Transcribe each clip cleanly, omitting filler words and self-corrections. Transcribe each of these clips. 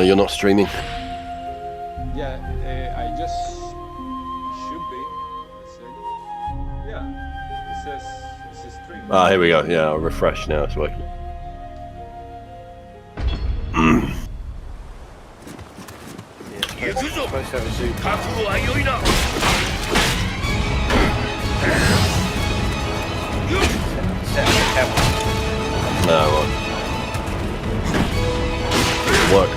you're not streaming. Yeah, I just should be. Let's see. Yeah, it says streaming. Ah, here we go. Yeah, I'll refresh now. It's working. Supposed to have a Zoom. Set up the camera. No, work.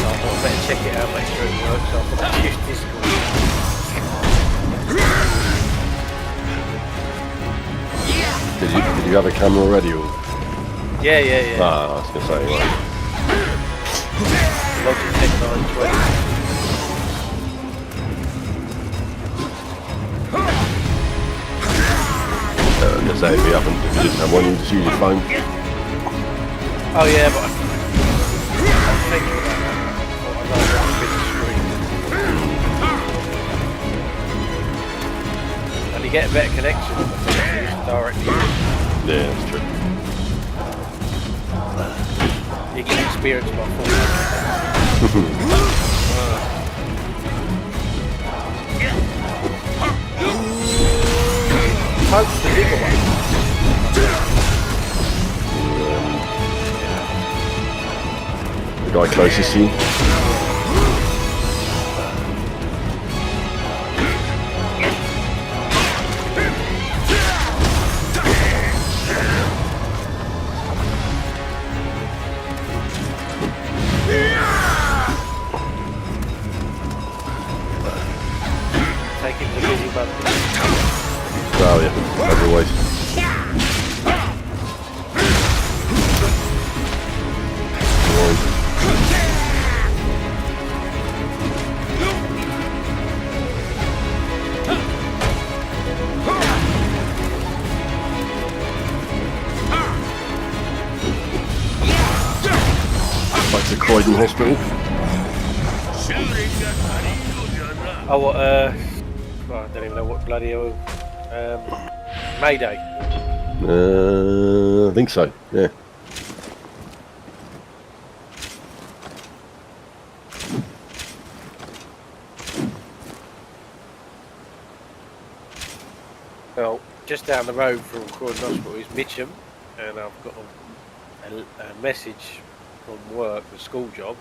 I better check it out, make sure it works. I'll use Discord. Did you have a camera already? Or? Yeah. Ah, I was gonna say. Right. Logitech 920. Let's say if you didn't have one, you just use your phone. Oh yeah, but I'm thinking about that. I know that big screen. And you get a better connection directly. Yeah, that's true. You can experience my full. Hope's the bigger one. The guy closest to you. Take it to the busy button. Oh yeah, as always. Back to Croydon Hospital. Oh, what, well, I don't even know what bloody hell. Mayday. I think so, yeah. Well, just down the road from Croydon Hospital is Mitcham, and I've got a message from work, the school job.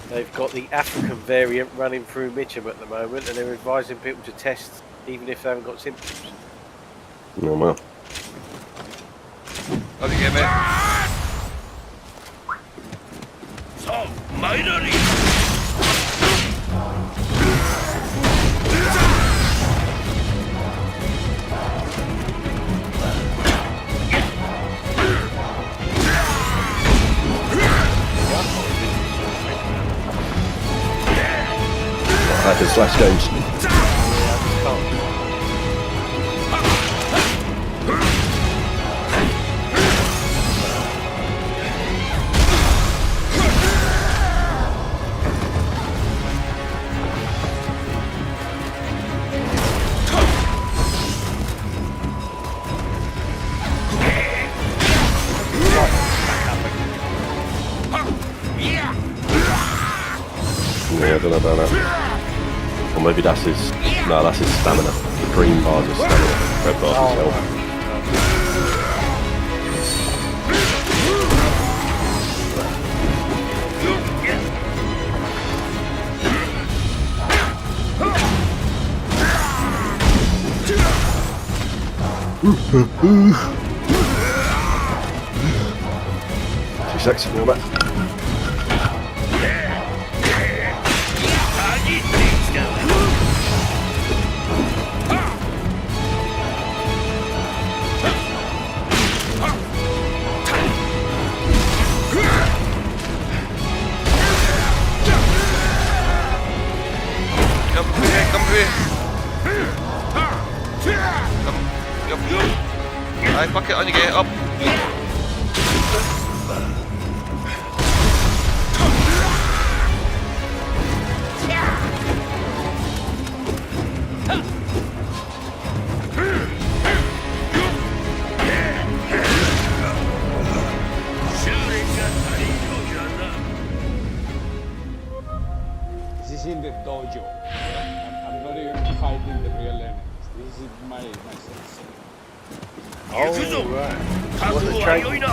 They've got the African variant running through Mitcham at the moment, and they're advising people to test even if they haven't got symptoms. No, well. How'd you get me? So, finally! Hackers slash games. Yeah, I don't know about that. Or maybe that's his. No, that's his stamina. The green bars are stamina. Red bars is health. Too sexy for that. Nei, pakke Ange opp. the dojo. Yeah? I'm not even fighting the real enemies. This is my sensei. Oh, right. What the training?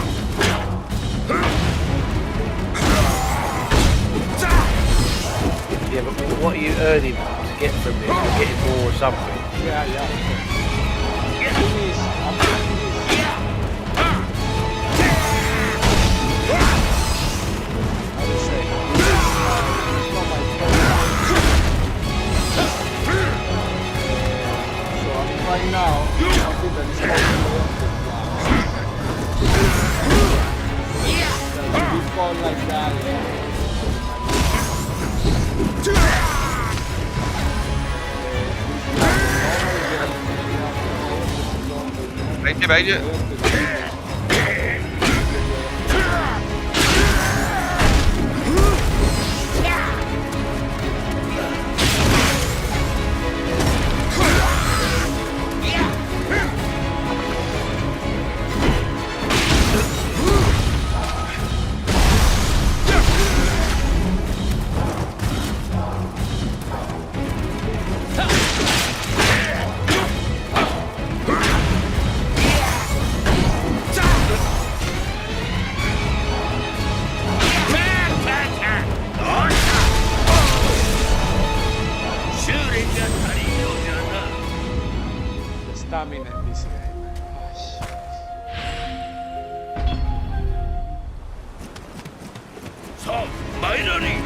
Yeah, but what are you earning to get from this? You're getting more or something. Yeah. The thing is, I'm doing this. I would say, it's not my fault. So right now, something that is if you fall like that, Behind you. the stamina in this game. Oh, shit.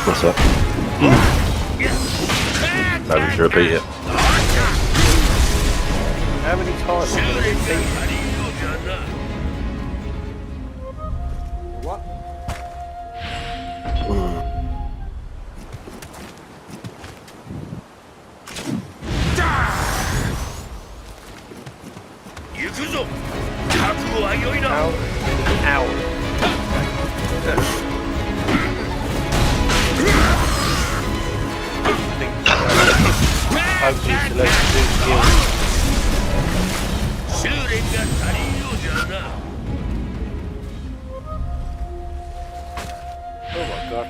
What's up? Maybe we should repeat it. How many times have you repeated? What? How? Hopefully to let you do skills. Oh my god.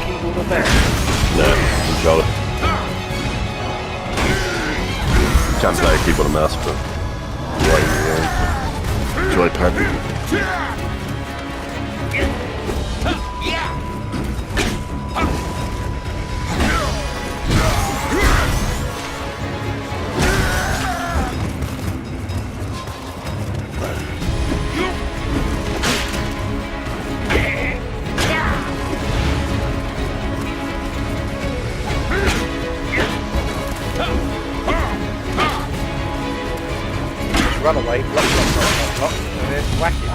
Keyboard or mouse? No, controller. Can't play keyboard and mouse, but joypad. Run away, block, and then whack it.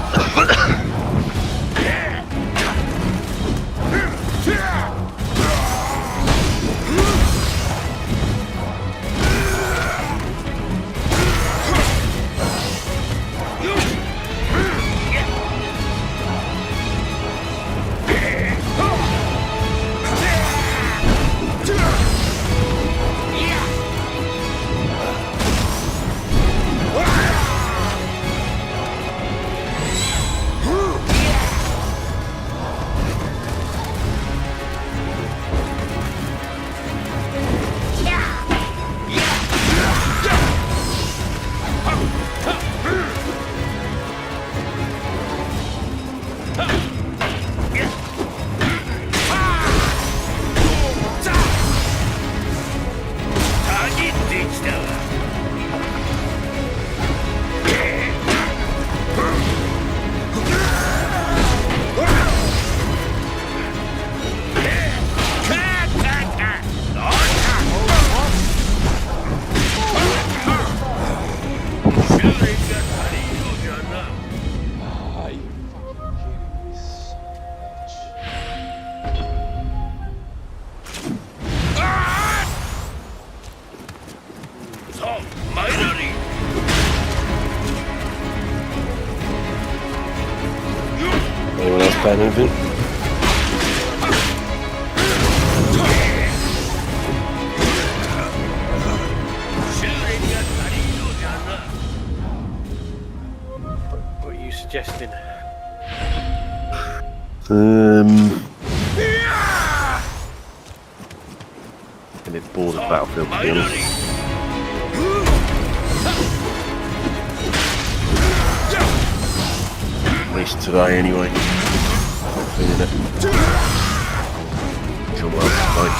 Are you fucking kidding me? Anyone else playing anything? What are you suggesting? A bit bored of Battlefield, to be honest. At least today, anyway. I'm feeling it. Till well tonight.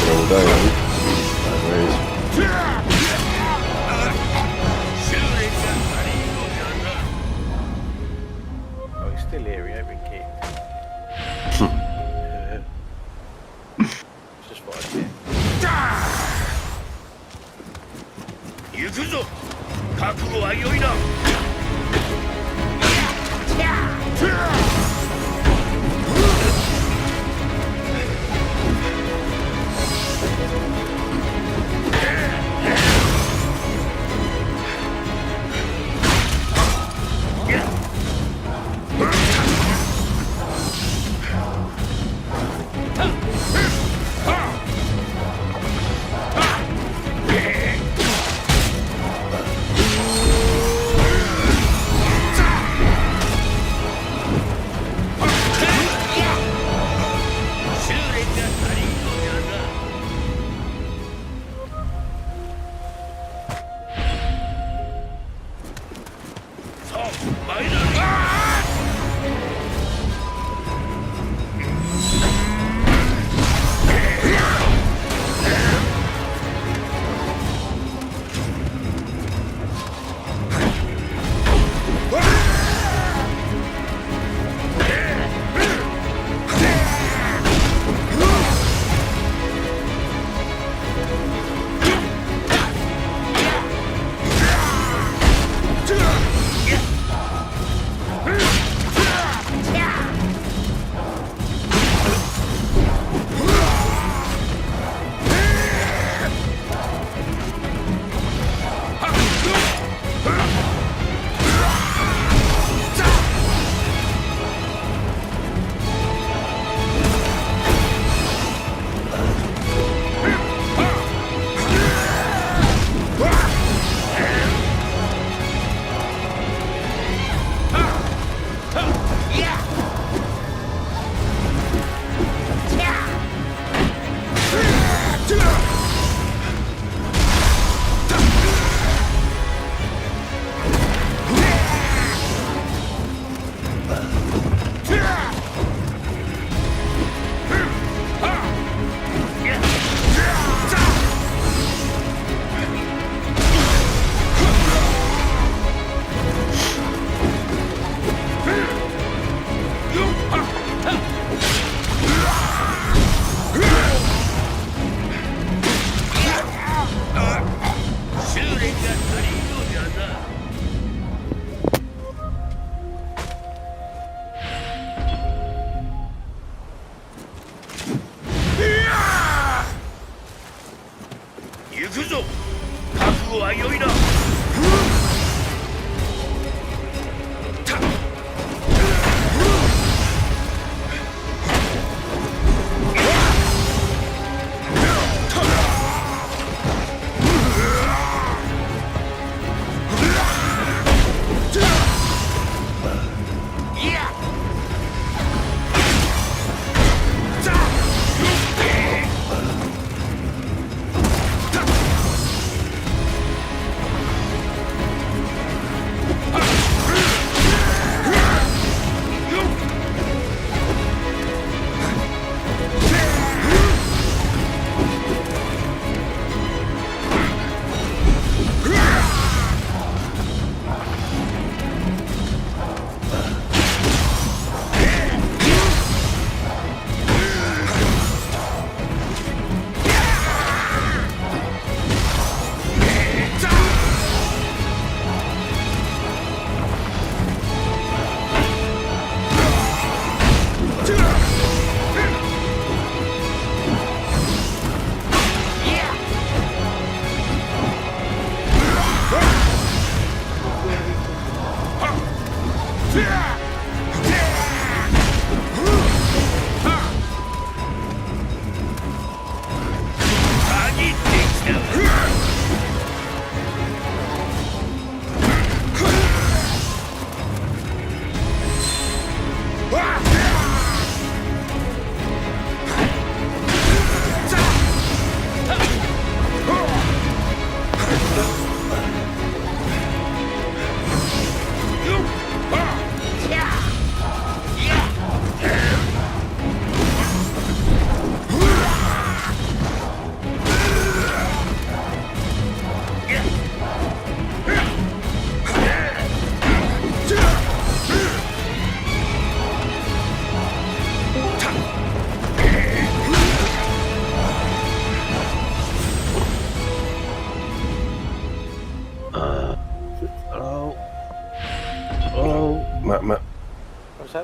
All day, I think. Where is Oh, he's still here, he ain't been kicked.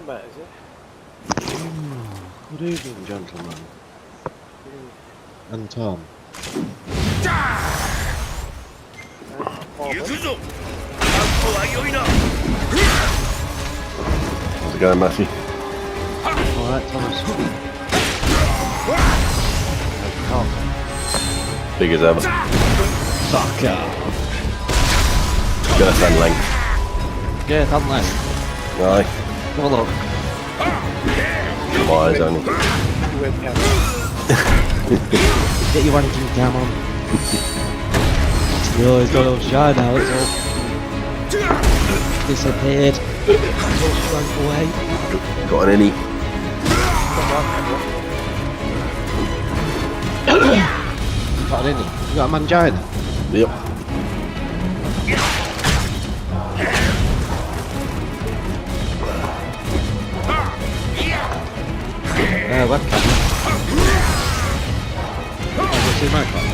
Matt, is it? Good evening, gentlemen. And Tom. How's it going, Matthew? Alright, Thomas. Big as ever. Fuck off. Girth and length. Girth and length. Aye. Have a look. My eyes only. Get your wanking cam on. No, it's got all shy now, it's all disappeared. It's all shrank away. Got an innie. Got an innie. You got a mangina? Yep. Webcam. What's in my cam?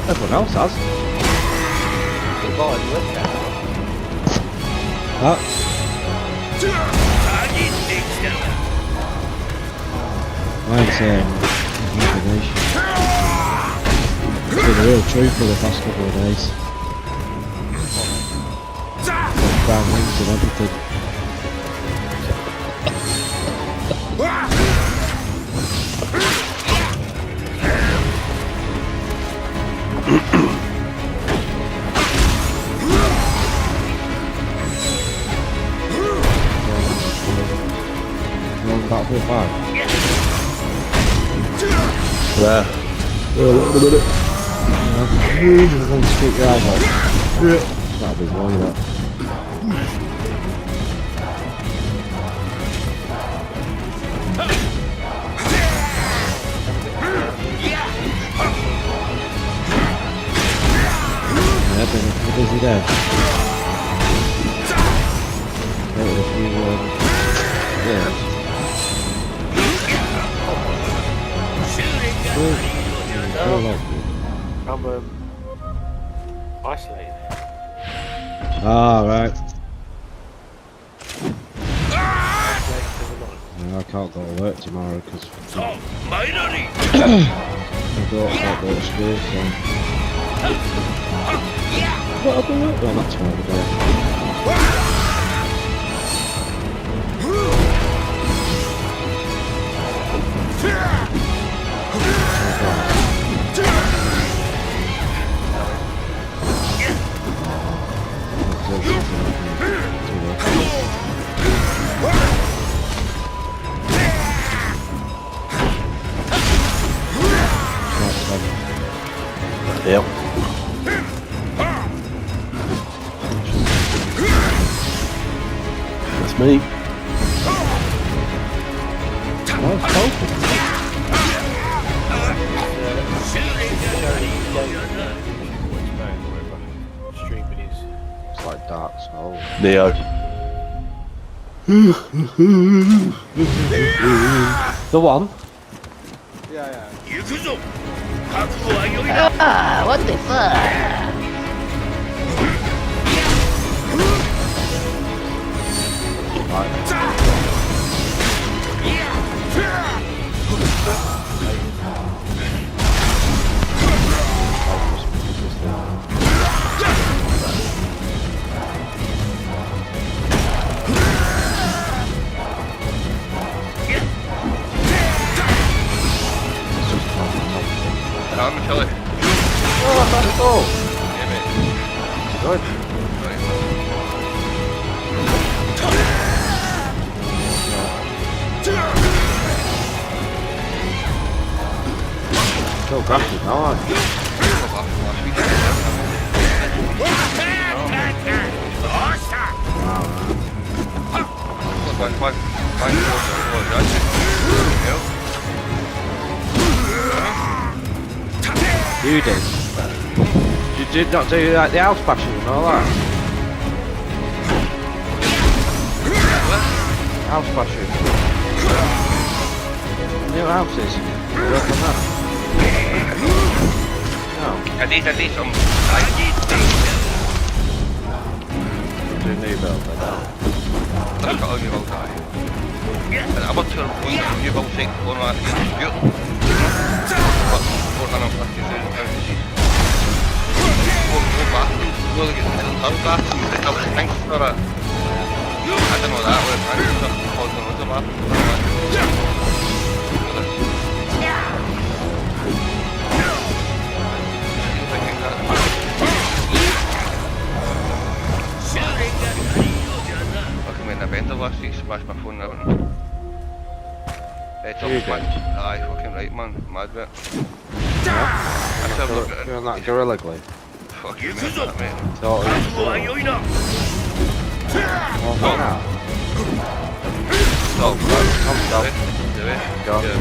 Everyone else has. That. Mine's combination. It's been a real treat for the past couple of days. Brown wings and everything. Battlefield 5. There. Stick your eyes out. That'll be wrong, that. Yeah, been a busy day. If you, yeah. I'm isolated. Ah, right. Isolated for the night. Yeah, I can't go to work tomorrow because my daughter can't go to school, so. What I'll do it? Well, not tomorrow, the day. Yep. That's me. Streaming is. It's like Dark Souls. Nioh. The one? Yeah. What the fuck? I'm gonna kill it. Oh! Damn it. Good. Still graphic now, aren't you? You did. You did not do like the house bashing and all that. House bashing. New houses. Work on that. No. I need some. Do new build, I don't. I've got a new build guy. And I'm about to point a new build site for my dispute. But 450,000 pounds. Four bathrooms, really get the third bathroom, they have things for it. I don't know that would have been something called another bathroom. I went the last week, smashed my phone and everything. You did? Aye, fucking right man, mad bit. I still look at it. You're on that Gorilla Glue. Fucking mad that mate. Totally. Oh, now. Stop, Stop. do it. Go. Yeah.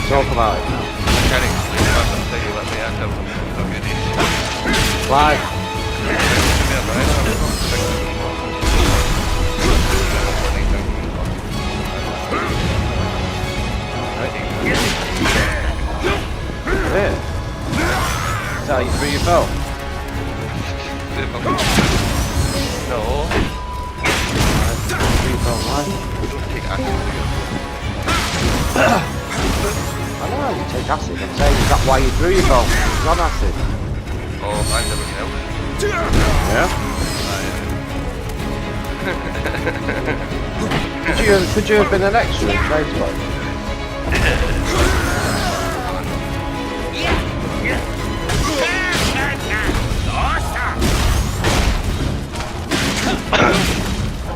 Talk about it now. I can't explain what I'm saying, you let me answer from Live. Yeah. Is that how you threw your belt? No. Threw your belt live. Don't take acid. I know how you take acid. I'm saying, is that why you threw your belt? It's on acid. Oh, and everything else. Yeah? Could you have been an extra in Tradesplay?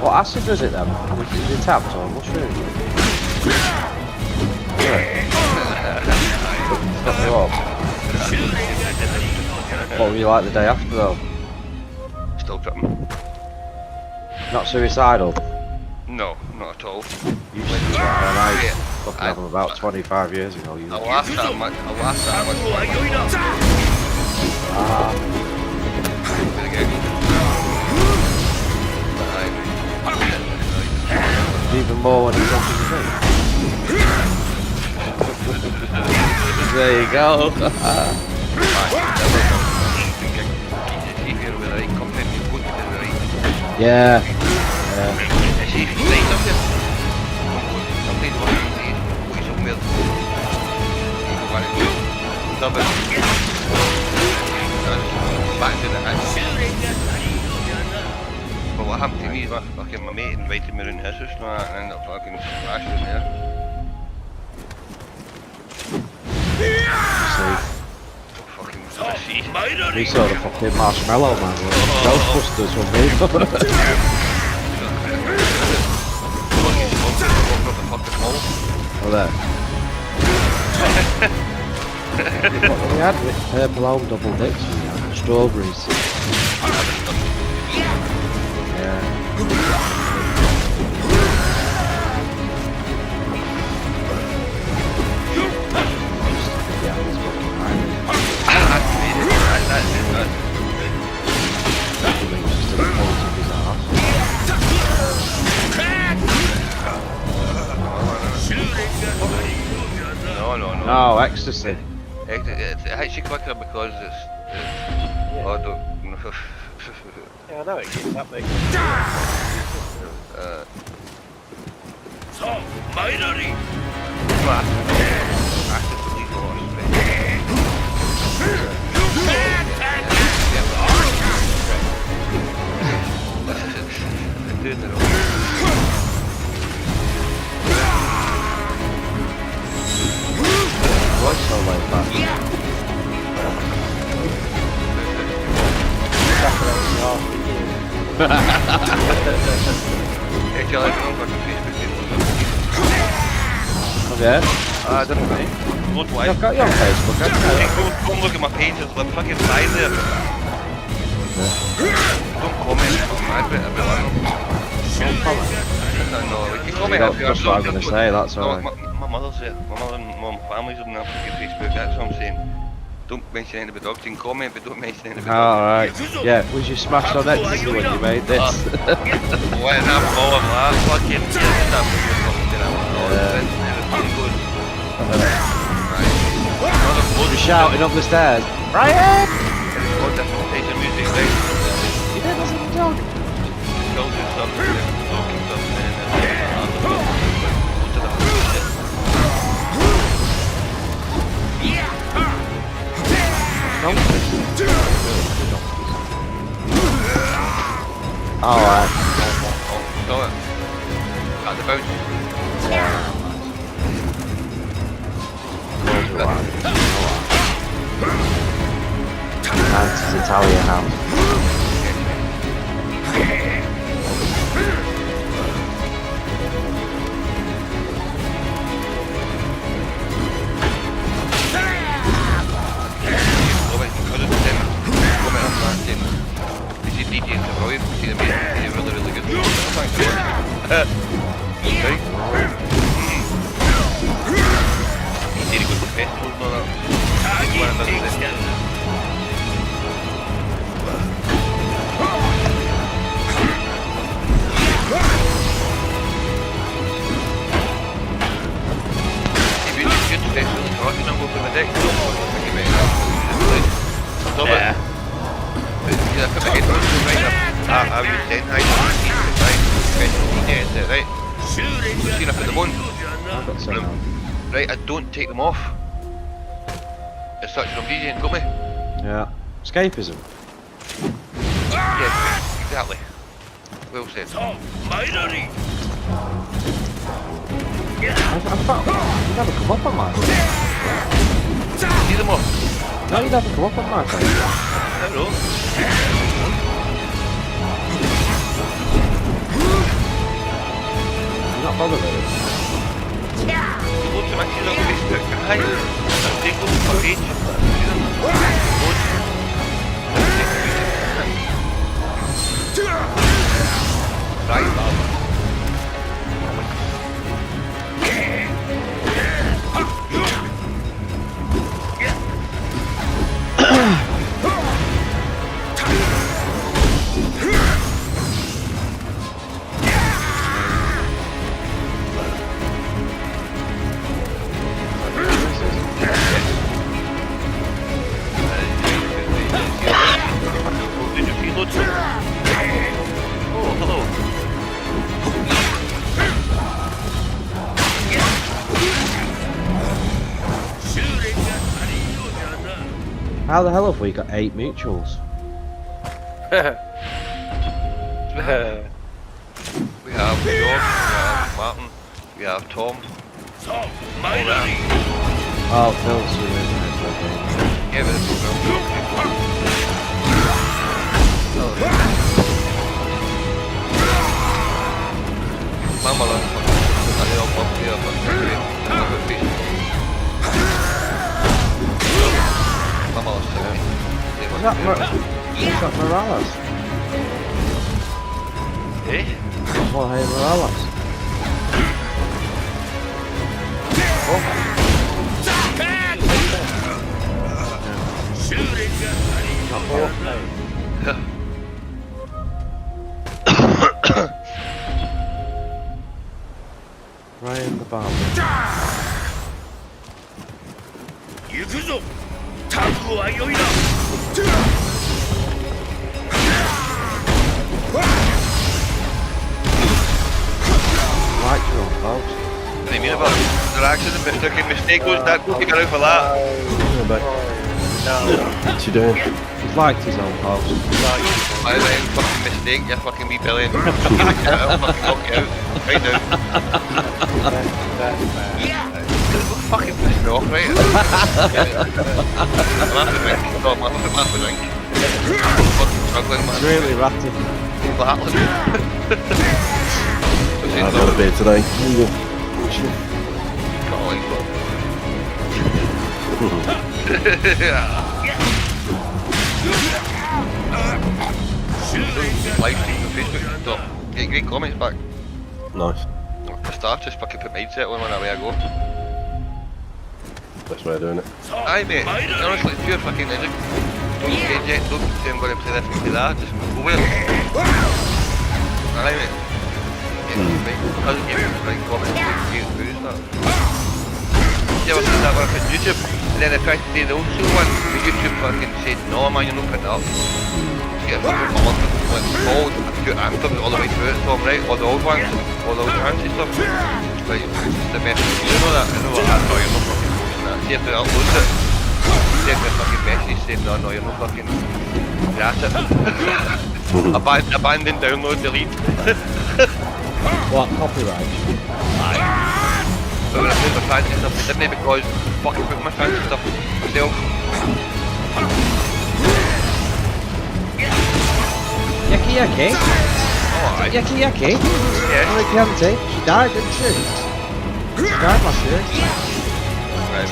What acid was it then? Was it tapped or mushroom? What were you like the day after though? Still tripping. Not suicidal? No, not at all. You used to when I fucking had them about 25 years ago. You I laughed that much. even more when it's something to drink. There you go. Yeah. Well, what happened to me is my mate invited me around his house and I ended up fucking smashed in there. We saw the fucking marshmallow man. Ghostbusters were made for it. Oh, there. We had purple home double dicks, we had strawberries. Yeah. No, ecstasy. It's actually quicker because it's oh, I don't know. Yeah, I know it gets that big. So, finally! Acid leaves a lot of space. Doing it all. What's so like that? Yeah? I don't know. Look why. I've got you on Facebook, haven't I? Go and look at my page, there's like fucking 5 there. Don't comment, I'd bet Don't comment. No, you comment if you're That's what I'm going to say, that's no, alright. my mother's it, my mother and my family's on their fucking Facebook, that's what I'm saying. Don't mention anything about dogs, you can comment but don't mention anything about dogs. Alright. Yeah, was you smashed on ecstasy when you made this? Why is that ball of that fucking that fucking You're shouting up the stairs. Ryan! All different types of music, right? You didn't listen to the dog. Children stuff, talking stuff, and other stuff. Loads of different shit. Alright. Oh, got it. At the bounce. Auntie's Italian house. I've got some now. Right, I don't take them off. As such, I'm DJing, got me? Yeah. Escapism. Yeah, exactly. Well said. I thought you'd never come up on my phone. See them off? No, you'd never come up on my phone. I don't know. You're not bothered with it. Loads of matches on Facebook, hi. Take them for page. See them? Loads. Right, lad. Did you see loads of... Oh, hello. How the hell have we got 8 mutuals? We have George, we have Martin, we have Tom. Oh, Phil's doing it. Yeah, but it's Mama loves it. I know I'm up here, but it's great. I love it, please. Mama loves it. Is that Morales? Eh? Oh, hey, Morales. Ryan the Barber. Like your own folks. What do you mean about the accident? Mistaken mistake was that keep it out for that. What's he doing? He's liked his own post. I then fucking mistake, you fucking wee billion. I'll fucking knock you out. Right now. Don't fucking piss me off, right? I'm after drink. Stop, I'm after drink. I'm fucking struggling, man. It's really ratty. Battling. I've had a beer today. Live stream on Facebook. Stop. Get great comments back. Nice. The start just fucking put mindset on when away I go. Best way of doing it. Aye mate, honestly, it's pure fucking music. Don't change it, don't say I'm going to play this and play that, just go with it. Aye mate. Yeah, doesn't give you the right comments, you get through stuff. You ever seen that one on YouTube? And then I tried to do the old school one, the YouTube fucking said, no man, you're not putting it up. Get a fucking ball, like old, I'm putting it all the way through it, so I'm right, all the old ones, all the old fancy stuff. Right, it's the best. You know that? I know what? No, you're not fucking posting that. See if they upload it. Send me a fucking message saying, no, you're not fucking at it. Abandon, download, delete. What, copyright? Aye. But when I put my fancy stuff, I didn't because I fucking put my fancy stuff myself. Yucky yucky? Oh, aye. Yucky yucky? Yeah. Like Yanti? She died, didn't she? She died last year. Right.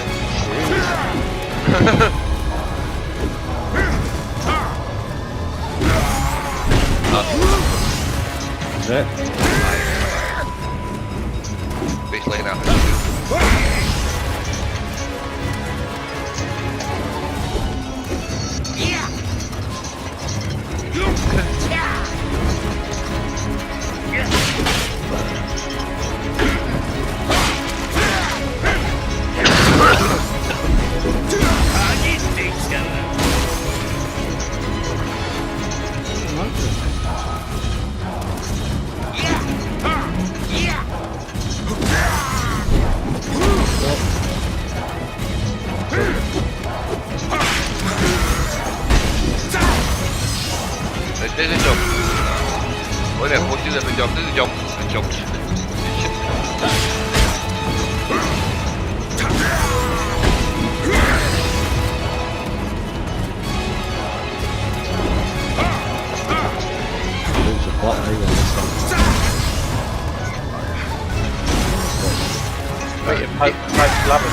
That's it. Basically an after. There's a jump. Oh yeah, what is the jump? There's a jump. A jump. There's a bot over this one. Wait, you pipe lava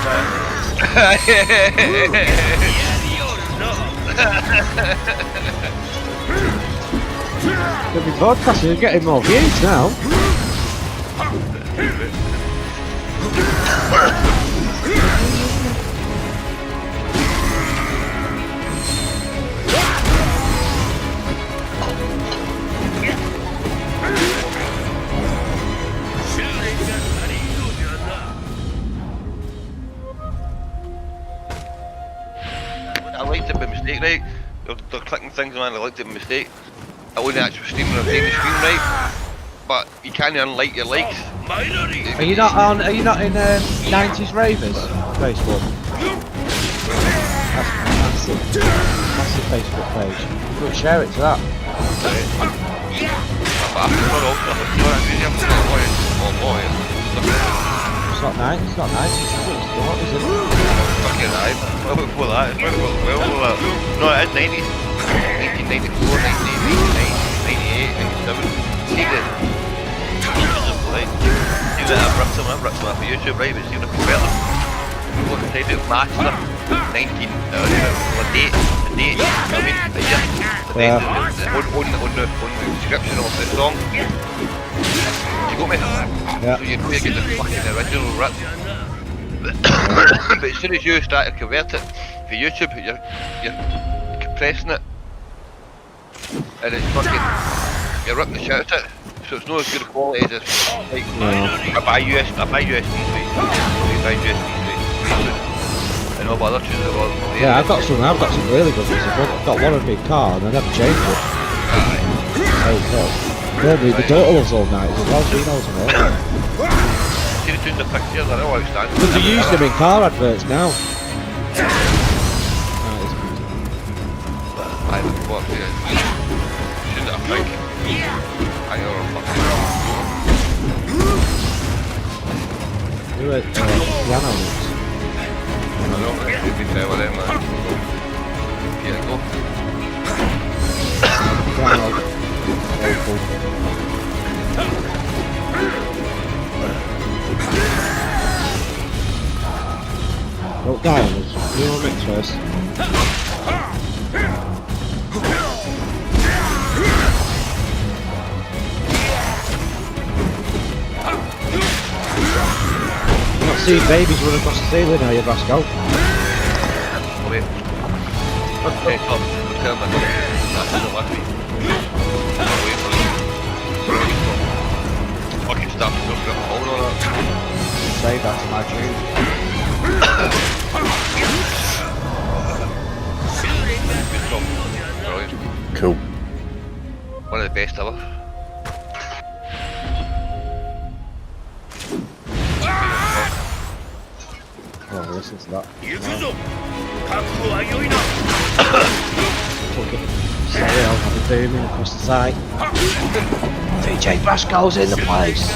They'll be broadcasting, you're getting more views now. I liked it by mistake, right? They're clicking things man, I liked it by mistake. I wasn't actually streaming or taking the stream right, but you can't unlike your likes. Are you not in 90s Ravers Facebook? That's massive Facebook page. You could share it to that. But after not all stuff, it's not really I'm not worried. Oh boy. It's not nice, it's not nice. It's not, is it? Fucking right. Well before that, it's well, no, it's 90s. 1994, 1998, 97. See the like, see that I've ripped them up for YouTube, right? But see the converter. What they say to match them. 19, the date, I mean, the year. The date on the description of the song. You got me? Yeah. So you know you get the fucking original rip. But as soon as you start to convert it for YouTube, you're compressing it. And it's fucking, you're ripping the shit out of it. So it's not as good a quality as like, I buy USB straight. And all my other tunes are all there. Yeah, I've got some really good ones. I've got one in my car and I never changed it. Maybe the daughter loves all night as well, she knows them all. See the tunes are pictures, they're all outstanding. But they use them in car adverts now. I look for it. Tunes that I think. I know Do it, piano loops. I know, it'd be fair with them, man. Here, go. Piano. Don't die on us. Do your mix first. You're not seeing babies run across the ceiling now, you rascal. Wait. Okay, Tom, tell me. That's not what me. Wait for it. Fucking stuff, don't get a hold on that. Say that to my dream. One of the best ever. Oh, listen to that. Sorry, I'll have a booming across the side. VJ Pascal's in the place.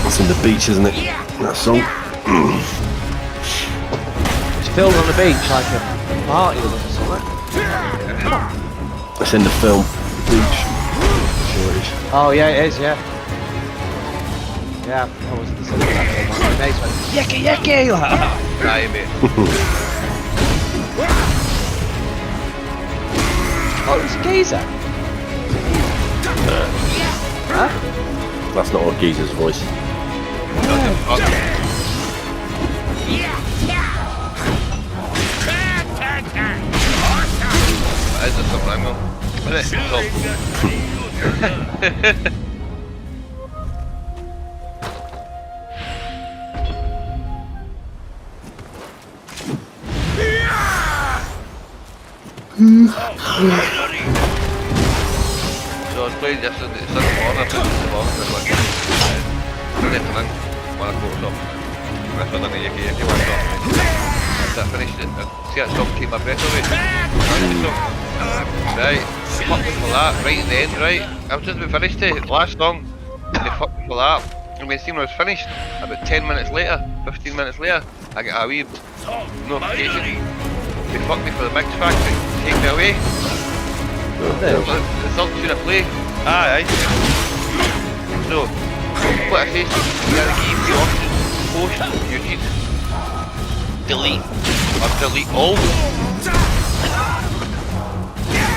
It's in the beach, isn't it? That song. It's filmed on the beach like a party or something. It's in the film. The beach. Sure it is. Oh yeah, it is, yeah. Yeah, I was listening to that film. My mates went, yicky yicky! Like, Aye, mate. oh, it's a geezer. Huh? That's not what Geezer's voice. That is a subliminal. Isn't it? So I was playing yesterday, it's Sunday morning, I played in the morning, and like, Sunday come in, 1 o'clock stop. That's when I'm a yucky yucky 1 o'clock. After I finished it, see that song Keep My Breath Away? Right, fuck me for that, right at the end, right? I was just about finished it, last song, and they fucked me for that. And when I was finished, about 10 minutes later, 15 minutes later, I get a wee notification. They fucked me for the mix factory, take me away. The third tune I play. Aye. So, what I say is, you gotta give the option, post, muted, delete, or delete all.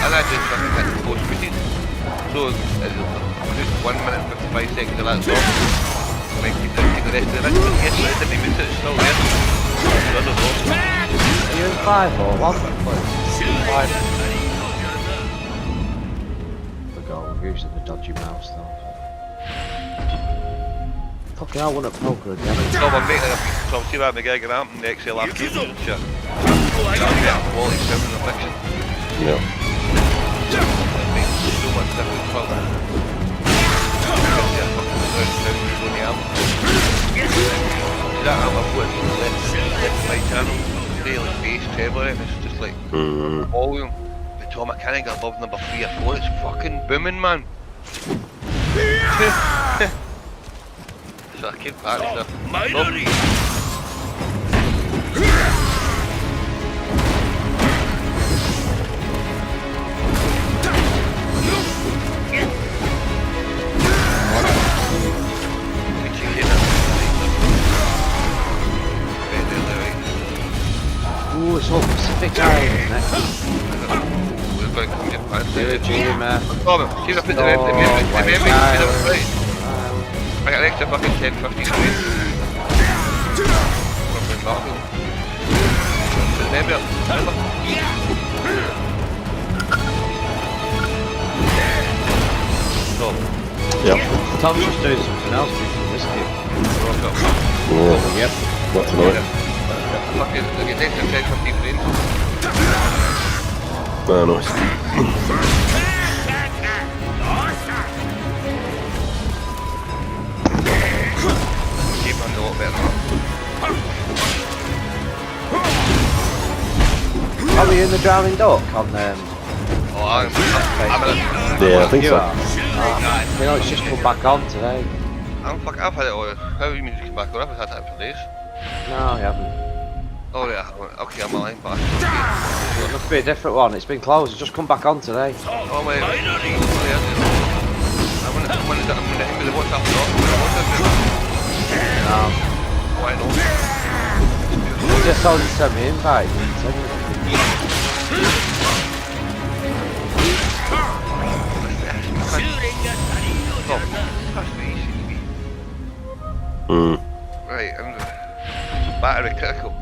And I just fucking hit post muted. So, just 1 minute and 55 seconds of that song. I might take the rest of the mix, but yes, it didn't mute it, it's still there. So I don't know. Are you in 5 or 1? 5. We're using the dodgy mouse though. Fucking hell, I want a poker again. So my mate, so I'm seeing that McGregor amp and the XLR cables and shit. Quality sound in the mixing. Yeah. It makes so much difference for that. See that amp I've got left my channel, today like bass, treble, and it's just like volume. The Tom I can't get above number 3 or 4, it's fucking booming, man. So I keep back stuff. Ooh, it's all Pacific time, isn't it? We're going to come in pants. Do it, Jimmy, man. Problem, see if I put the memory, I got an extra fucking 10, 15 quid. From Marvel. Put the memory up, remember? So. Yep. Tom's just doing something else drinking whiskey. Oh, Yep. not tonight. Fucking, I get an extra 10, 15 quid. Oh, nice. Keep on a lot better. Are we in the Drowning Duck on Oh, I'm in it. Yeah, I think you so. are? You know, it's just come back on today. I've had it all. How do you mean you come back on? I've had that for days. No, I haven't. Oh yeah, okay, I'm lying back. It must be a different one. It's been closed. It's just come back on today. Oh my god. I'm gonna hit me the WhatsApp drop. No. Why not? You just told you to send me invite. Right, battery critical.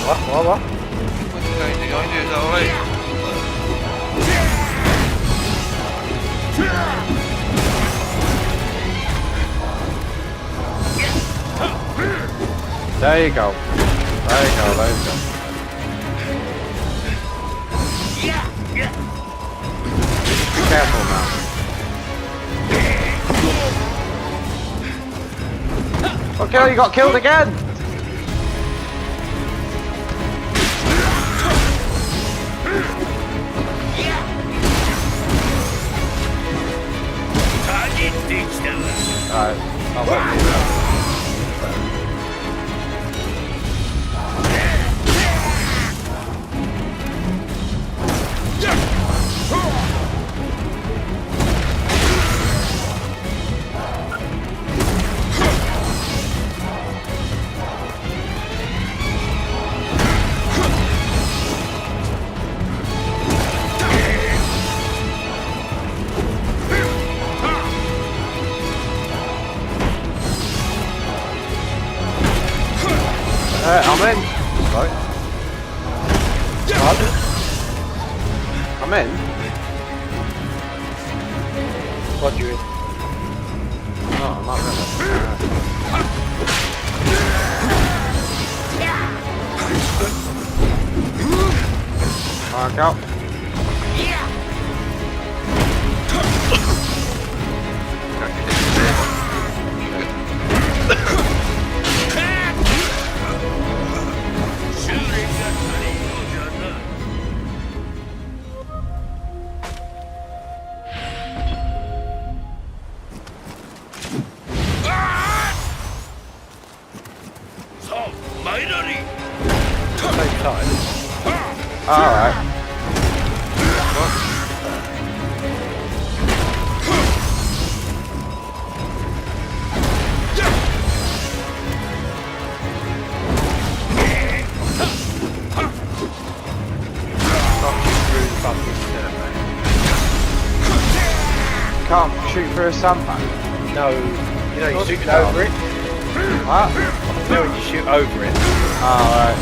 What? What's going behind you? Is that alright? There you go. There you go, there you go. Be careful now. Okay, you got killed again! Alright, I'll let you know. I'm in. Right. What? I'm in. What you in? No, I'm not really. Mark out. Alright. Can't shoot through a sandbag. No, you know you shoot over it. What? You know when you shoot over it. Alright.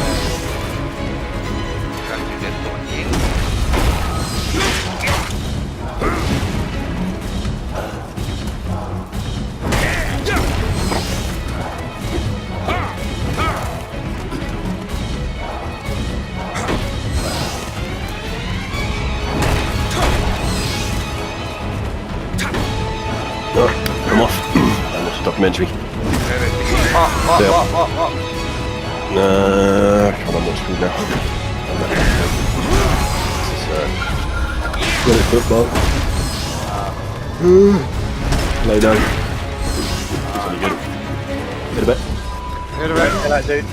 I'm off. I watched a documentary. What? Can't remember what's called now. This is football. Lay down. It's only good. Hit a bit. Hit a bit. Look at that dude.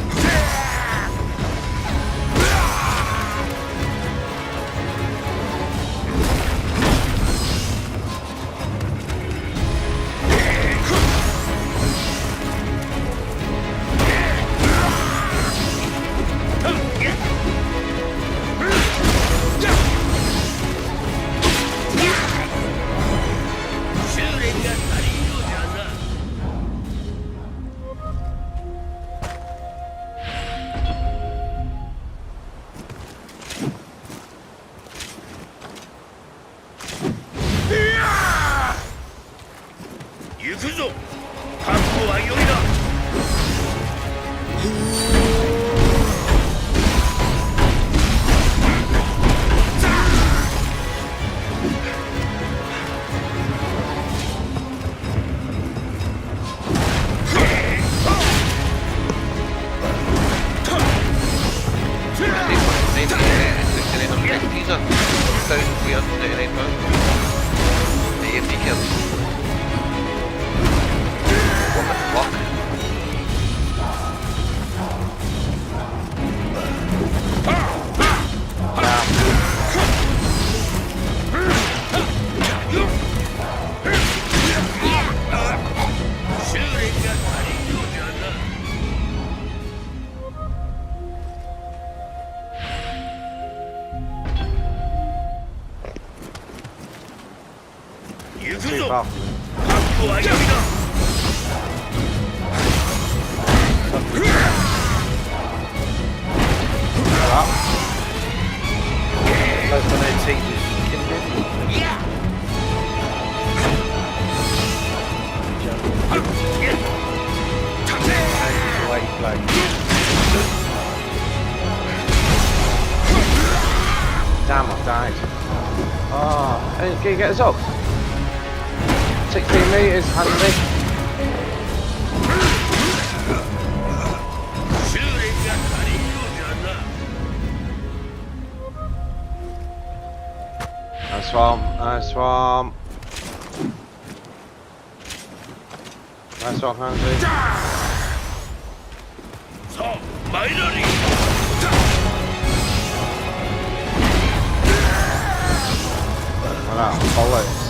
AMD kills. What the fuck? Too far. like. Damn, I've died. Oh, hey, can you get us up? 16 metres, handy. Nice one, nice one. Nice one, Handy. Wow, bollocks.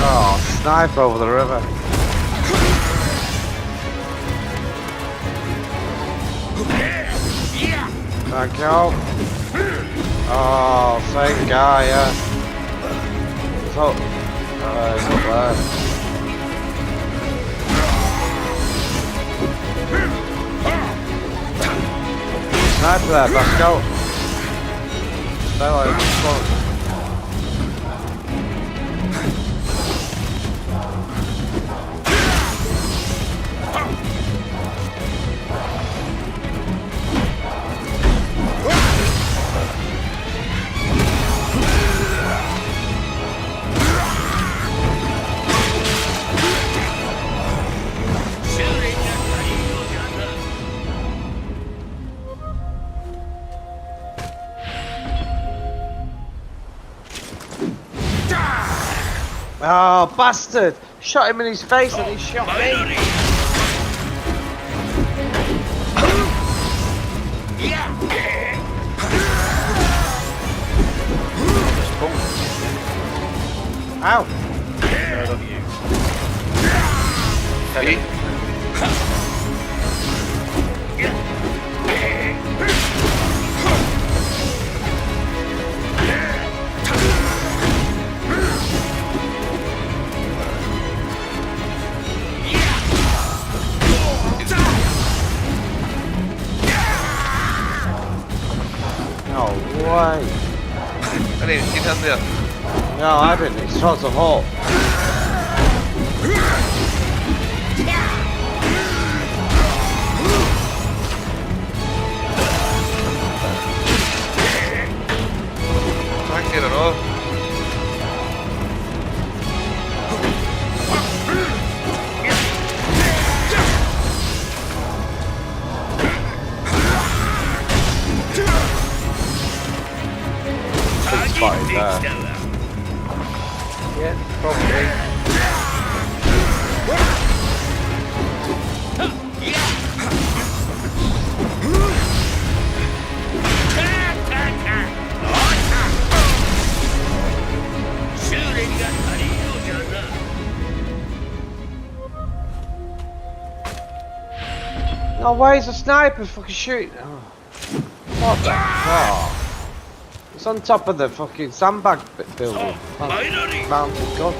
Oh, sniper over the river. Thank you. Oh, same guy, yeah. He's up there. Sniper there, let's go. Stay like this. Oh, bastard! Shot him in his face and he shot me! Ow! No, not you. Hey. No way! I didn't get him there. No, I didn't. He shot the hole. I don't know. Spotted there. Yeah, probably. No, why is a sniper fucking shooting? Oh. What the fuck? It's on top of the fucking sandbag building. Mountain gun.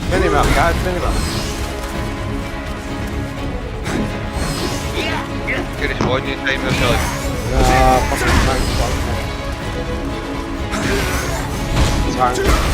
Minimap, guys, minimap. Get this one, you time yourself. Nah, fucking tank. Tank.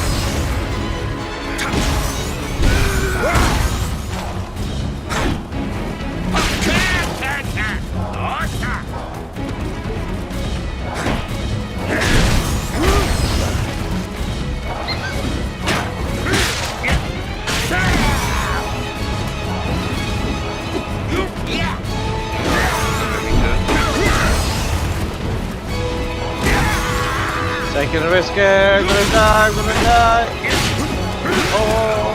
Taking a risk here, I'm gonna die, I'm gonna die! Oh,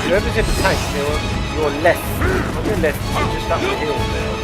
whoever's in the tank, your left, on your left, just up the hill there.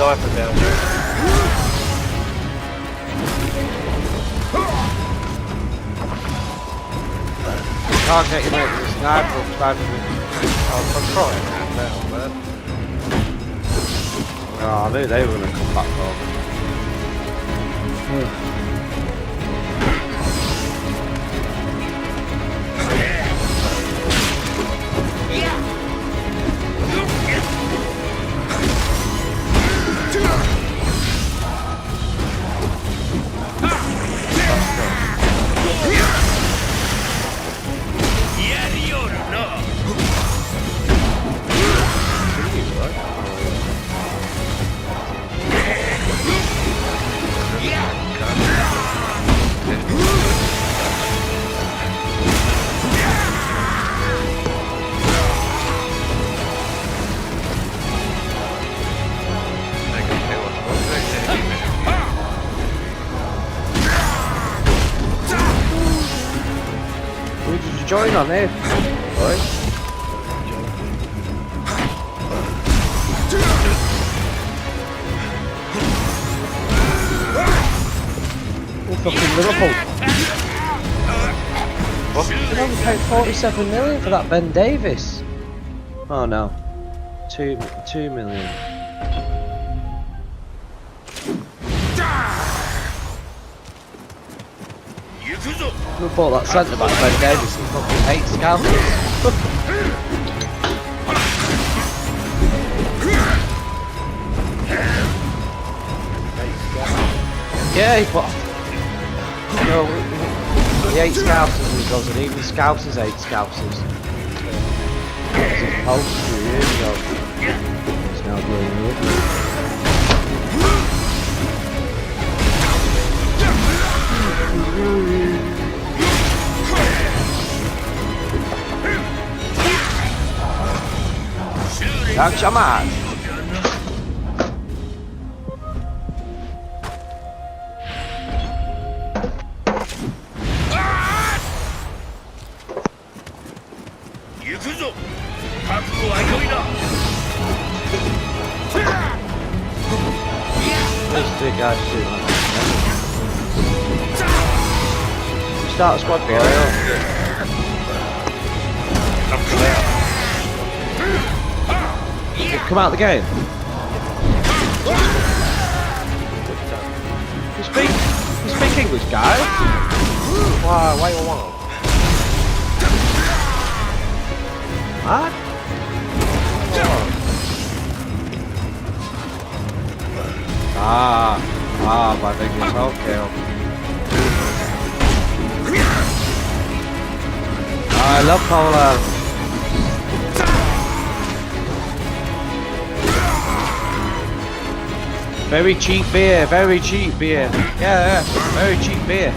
sniper down there. Can't get you mate, there's a sniper sniping me. I'm trying that now, man. Oh, I knew they were gonna come back for me. Who did you join on here? Boys? Oh, fucking Liverpool. What? You know, we paid 47 million for that Ben Davis. Oh no. 2 million. Who bought that centre back Ben Davis and fucking 8 scouts? Yeah, he bought. No, the 8 scousers and he goes, and even scousers 8 scousers. It's a post 2 years ago. It's now blowing up. That's your man. These 2 guys shoot like that. Start a squad boy. Come out of the game. You speak English, guys? Why you want? What? My English, okay. I love Poland. Very cheap beer, very cheap beer. Yeah, very cheap beer.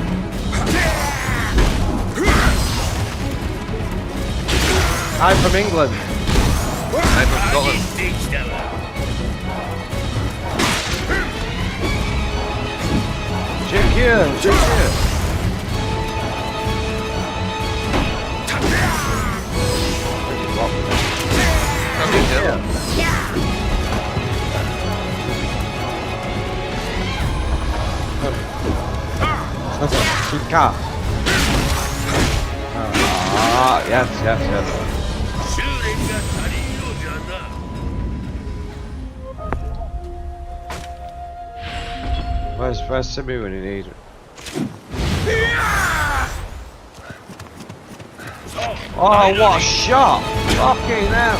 I'm from England. I'm from Scotland. Check here, check here. Good car. Yes. Where's Simi when you need it? Oh, what a shot! Fucking hell!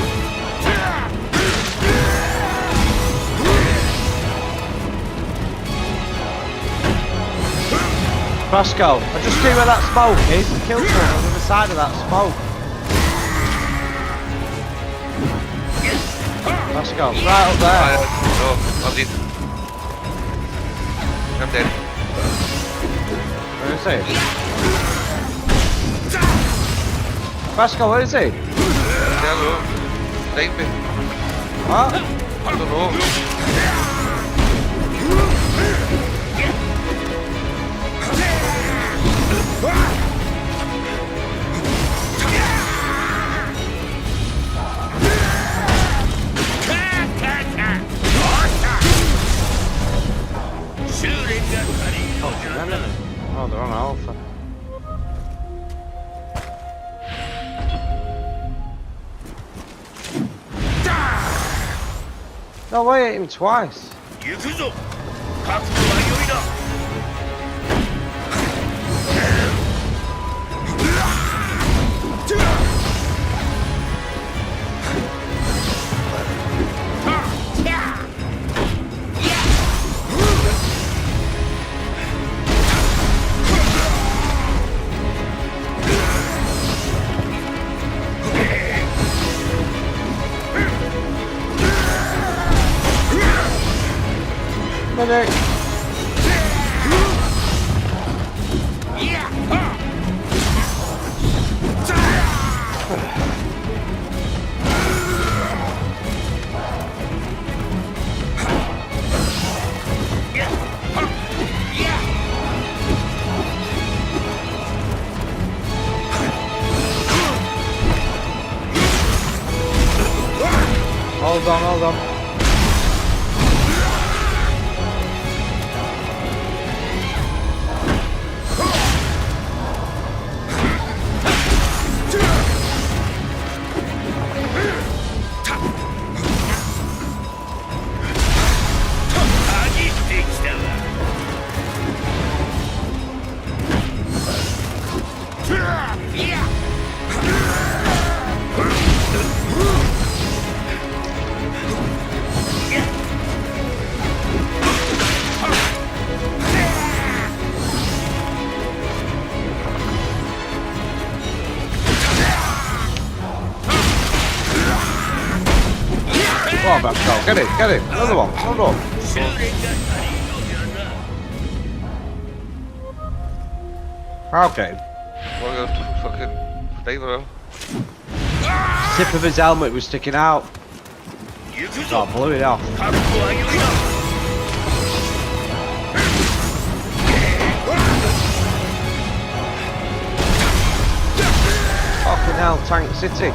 Frasco, I just see where that smoke is and kill someone on the other side of that smoke. Frasco, right up there. No, I'm dead. I'm dead. Where is he? Frasco, where is he? Hello. Take me. What? I don't know. No way, I hit him twice. 行くぞ覚悟は良いな Medic. Hold on, hold on. Come on, Pascal, get it, another one, another one. 修練が足りんのじゃな Okay. What are you fucking diver? Tip of his helmet was sticking out. 行く Oh, ぞ blew it off. 覚悟は良いな Fucking hell, Tank City.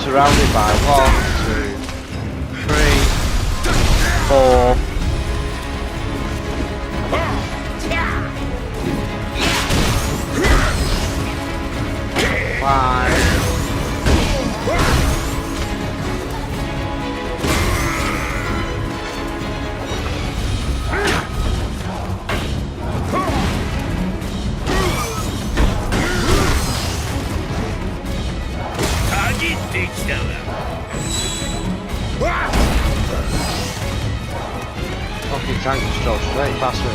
Surrounded by 1, 2, 3, 4. Fucking tank just drove straight past me.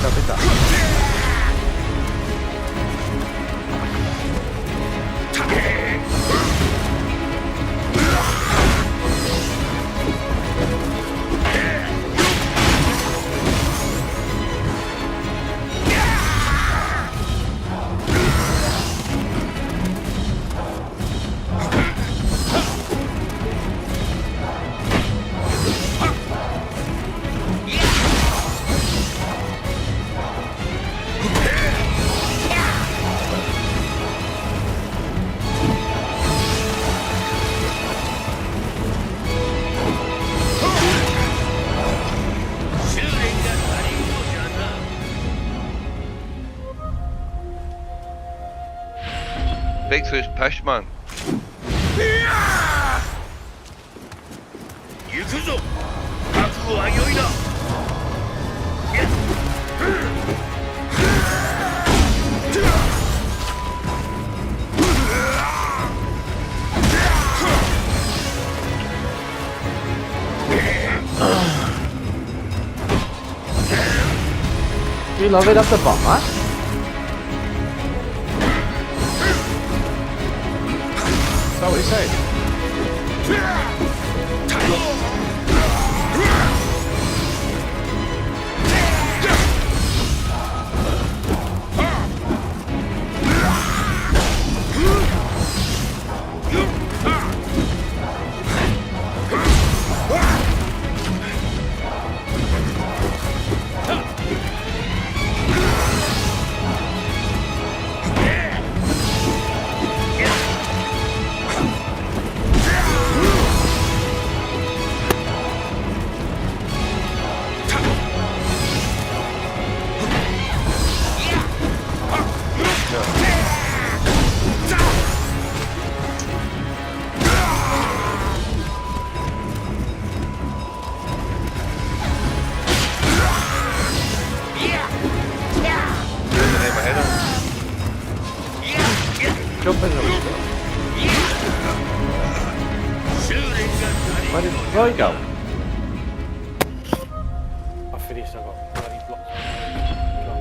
Ja, bitte. Breakthrough's push, man. 行くぞ覚悟は良いな You love it at the bottom, huh? Is that what you say? Where did Roy go? I finished. I got bloody blocks.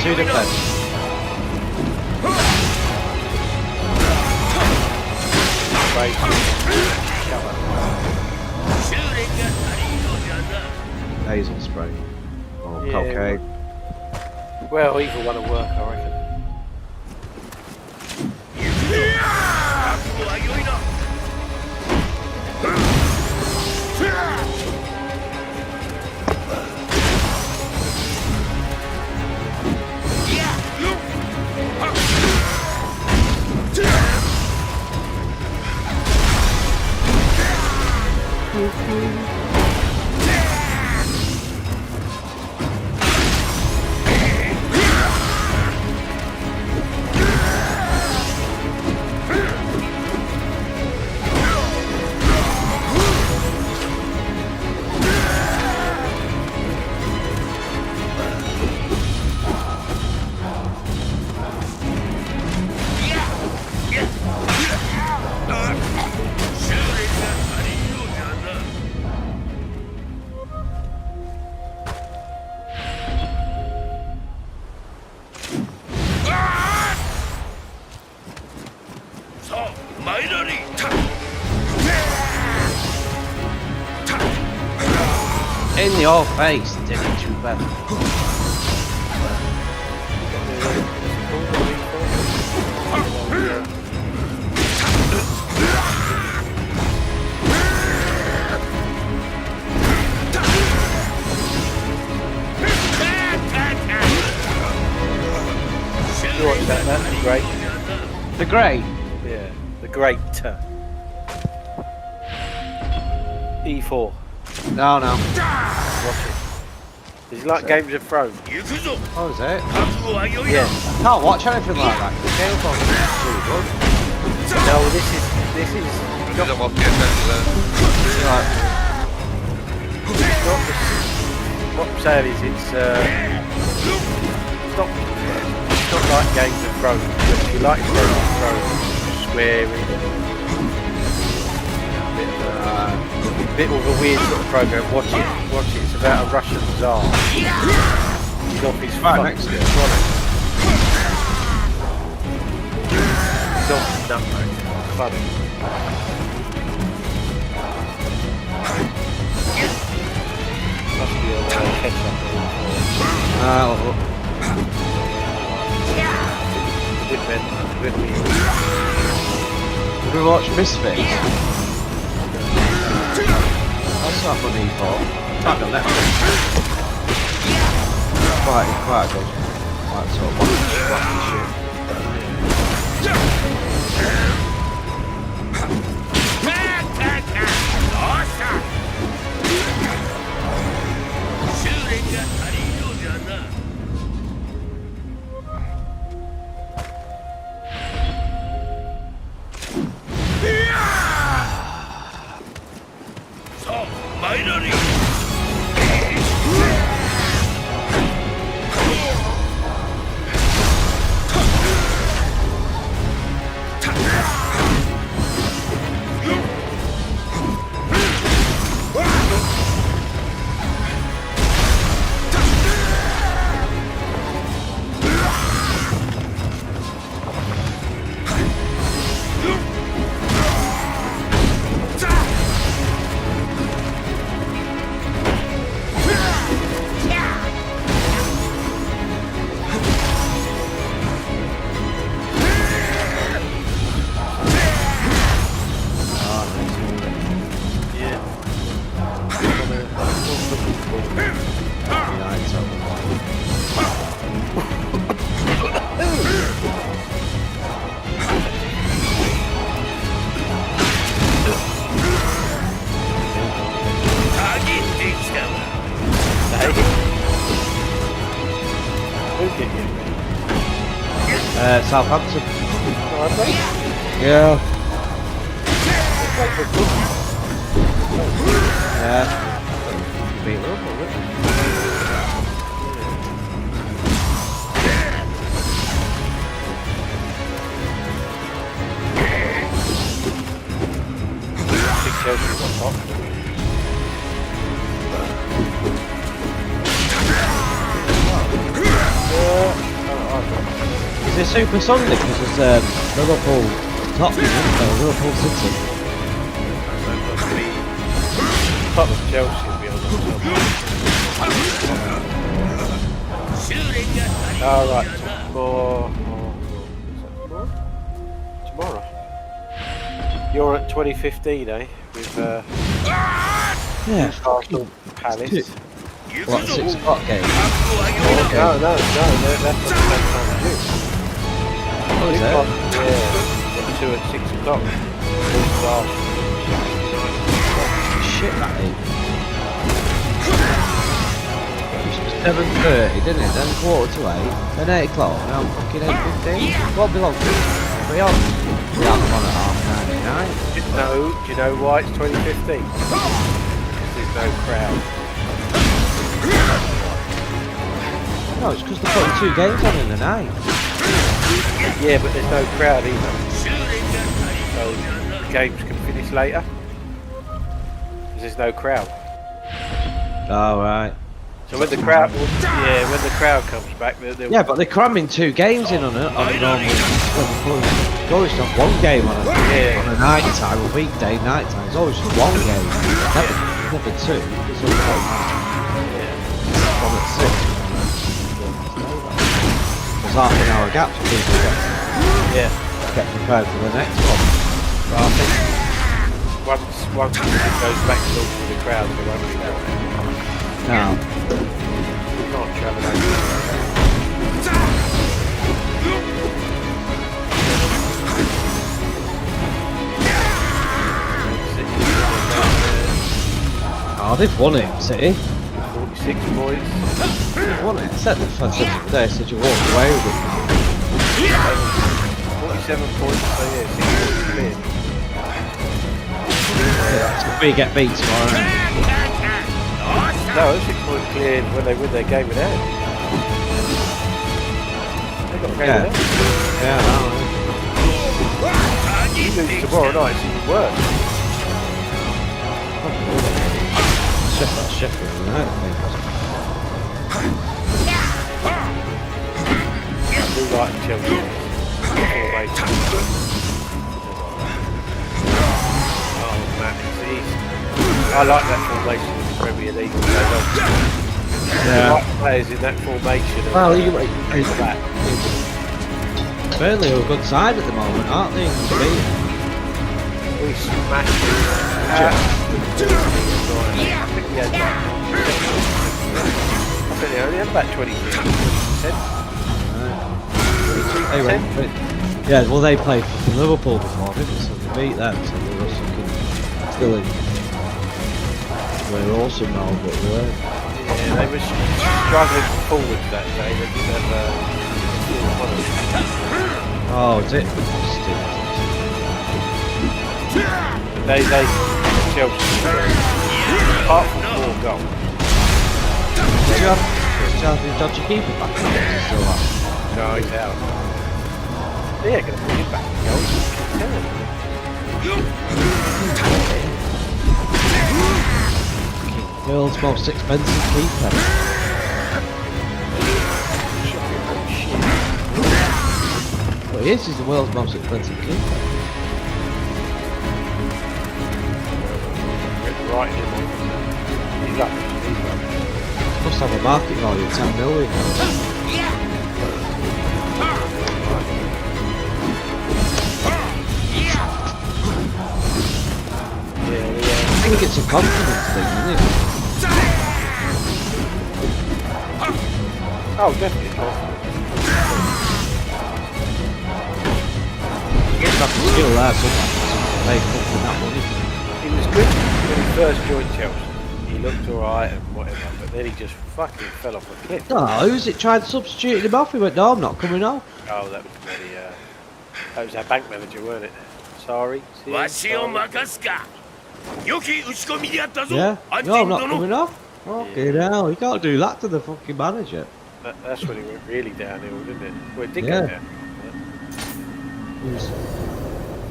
Two defense. Right. Hazel spray. Or Yeah. cocaine. Well, either one will work, I reckon. In your face, didn't you, Ben? You watch that, man? The Great. The Grey? Yeah, the Great. E4. No, no. Watch it. It's like Games of Thrones. Oh, is it? Yeah. I can't watch anything like that. The Game of Thrones is too good. No, this is. Because I'm off PSN Right. What I'm saying is, it's not like Games of Thrones. But if you like Games of Thrones, swearing, bit of a weird sort of program. Watch it. It's about a Russian Tsar. He's off his Right, fuck- next year. He's off his nut, mate. Funny. Must be a ketchup. Good man. Good man. Did we watch Misfits? That's not on E4. Back on Netflix. Quite good. Quite sort of wacky shit. Southampton. Yeah. Yeah. Beat Liverpool, didn't Is it Super Sunday? Because there's Liverpool Tottenham, Liverpool City. Tottenham Chelsea will be on the Alright, tomorrow. You're at 2015, eh? With Yeah, Arsenal Palace. what, 6 o'clock game? No, that's not the same time as you. Oh, is it? Yeah, got 2 at 6 o'clock. Shit, that is. 7:30, didn't it? Then 7:45, then 8 o'clock, now fucking 8:15. What belongs to it? We on? We have them on at 9:30. No, do you know why it's 2015? Because there's no crowd. No, it's because they're putting 2 games on in the night. Yeah, but there's no crowd either. So the games can finish later. Because there's no crowd. Oh, right. So when the crowd, when the crowd comes back, they'll Yeah, but they're cramming 2 games in on a normal. It's always just 1 game on a night time, a weekday night time. It's always just 1 game. Never 2. It's always 1 at 6. There's half an hour gap for people to get prepared for the next one. But I think once it goes back to normal with the crowd, there won't be that. No. We can't travel over. Oh, they've won it, City. 46 points. They've won it. I said the day, said you walked away with it. 47 points, so yeah, 6 points cleared. We get beat tomorrow. No, 6 points cleared when they win their game without. They got a game without. Yeah, no. You lose tomorrow night, it's even worse. Sheffield United, I think. I do like Chelsea. Oh man, it's easy. I like that formation in the Premier League. Yeah. Like players in that formation. Well, back. Burnley are a good side at the moment, aren't they? We smashed it. I think they only had about 20%. Yeah, well they played for Liverpool before, didn't they? So they beat them, so they were still in. We're awesome now, but we weren't. Yeah, they were struggling forwards that day. They didn't have Oh, is it? Chelsea, apart from 4 goals. Did you have the dodgy keeper back? Still up? No, he's out. Yeah, gonna put him back in goals. World's most expensive keeper. Well, he is. He's the world's most expensive keeper. Right in him. He's up. Must have a market value of 10 million. I think it's a confidence thing, isn't it? Oh, definitely confidence. It's not the skill there, so make up for that money. He was good when he first joined Chelsea. He looked alright and whatever, but then he just fucking fell off a cliff. Oh, who's it tried substituting him off? He went, no, I'm not coming off. Oh, that was our bank manager, weren't it? Sorry. Yeah. No, I'm not coming off. Fucking hell, you can't do that to the fucking manager. That's when it went really downhill, didn't it? Well, it did Yeah. go down.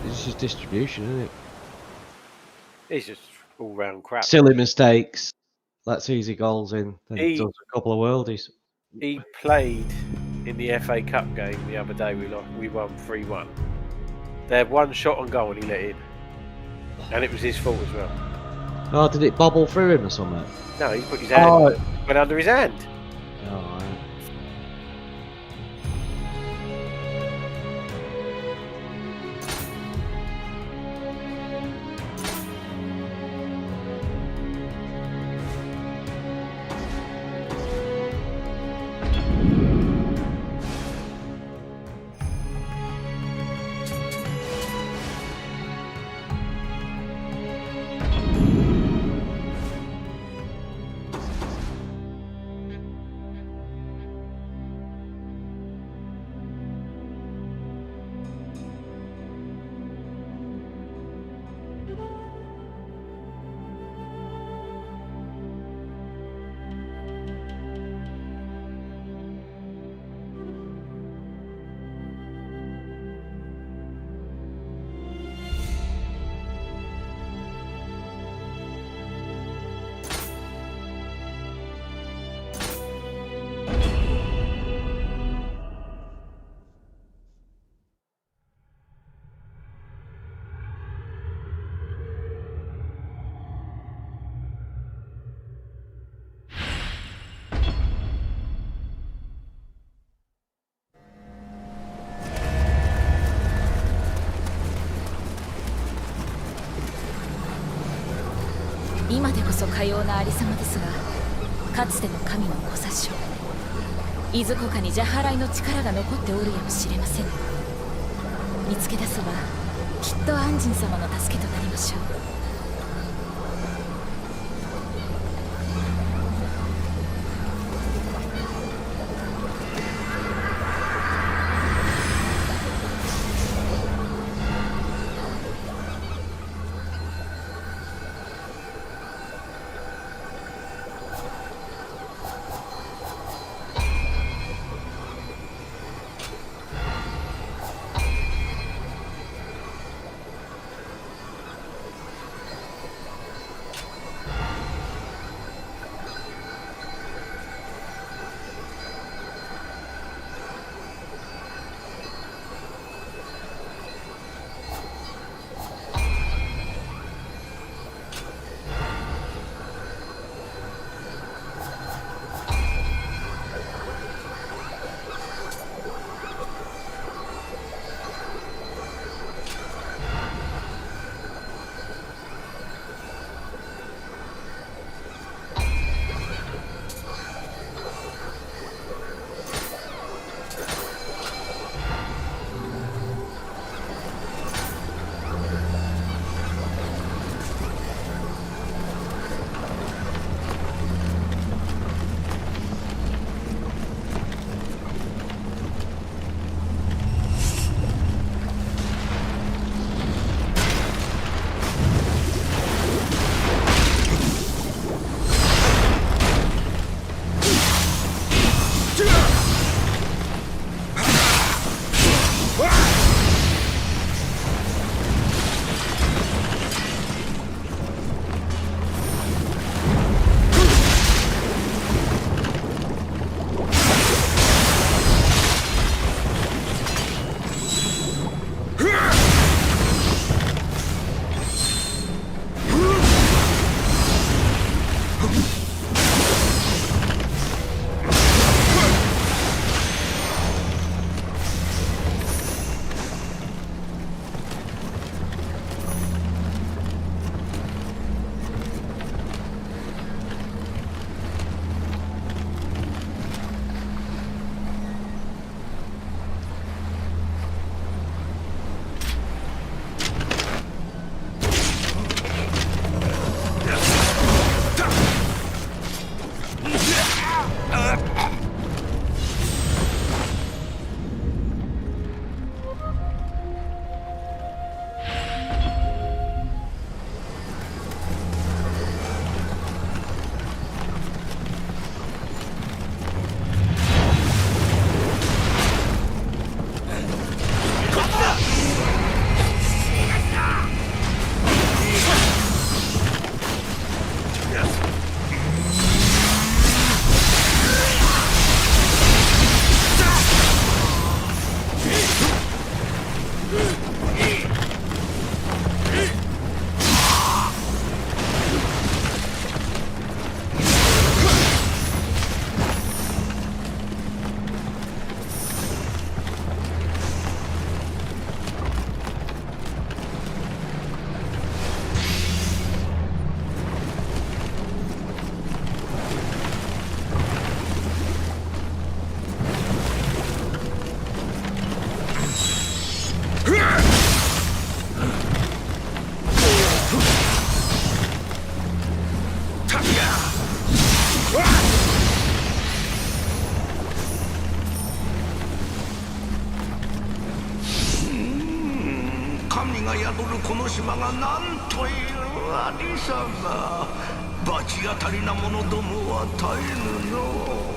It's just distribution, isn't it? It's just all round crap. Silly mistakes. Lets easy goals in. Then He- does a couple of worldies. He played in the FA Cup game the other day. We won 3-1. They had one shot on goal and he let in, and it was his fault as well. Oh, did it bobble through him or something? No, he put his hand went under his hand. Oh, right.今でこそかようなありさまですが、かつての神のご殺生、いずこかに邪払いの力が残っておるやもしれません。見つけ出せばきっと安心様の助けとなりましょう。神が宿るこの島がなんというありさま。罰当たりな者どもは絶えぬの。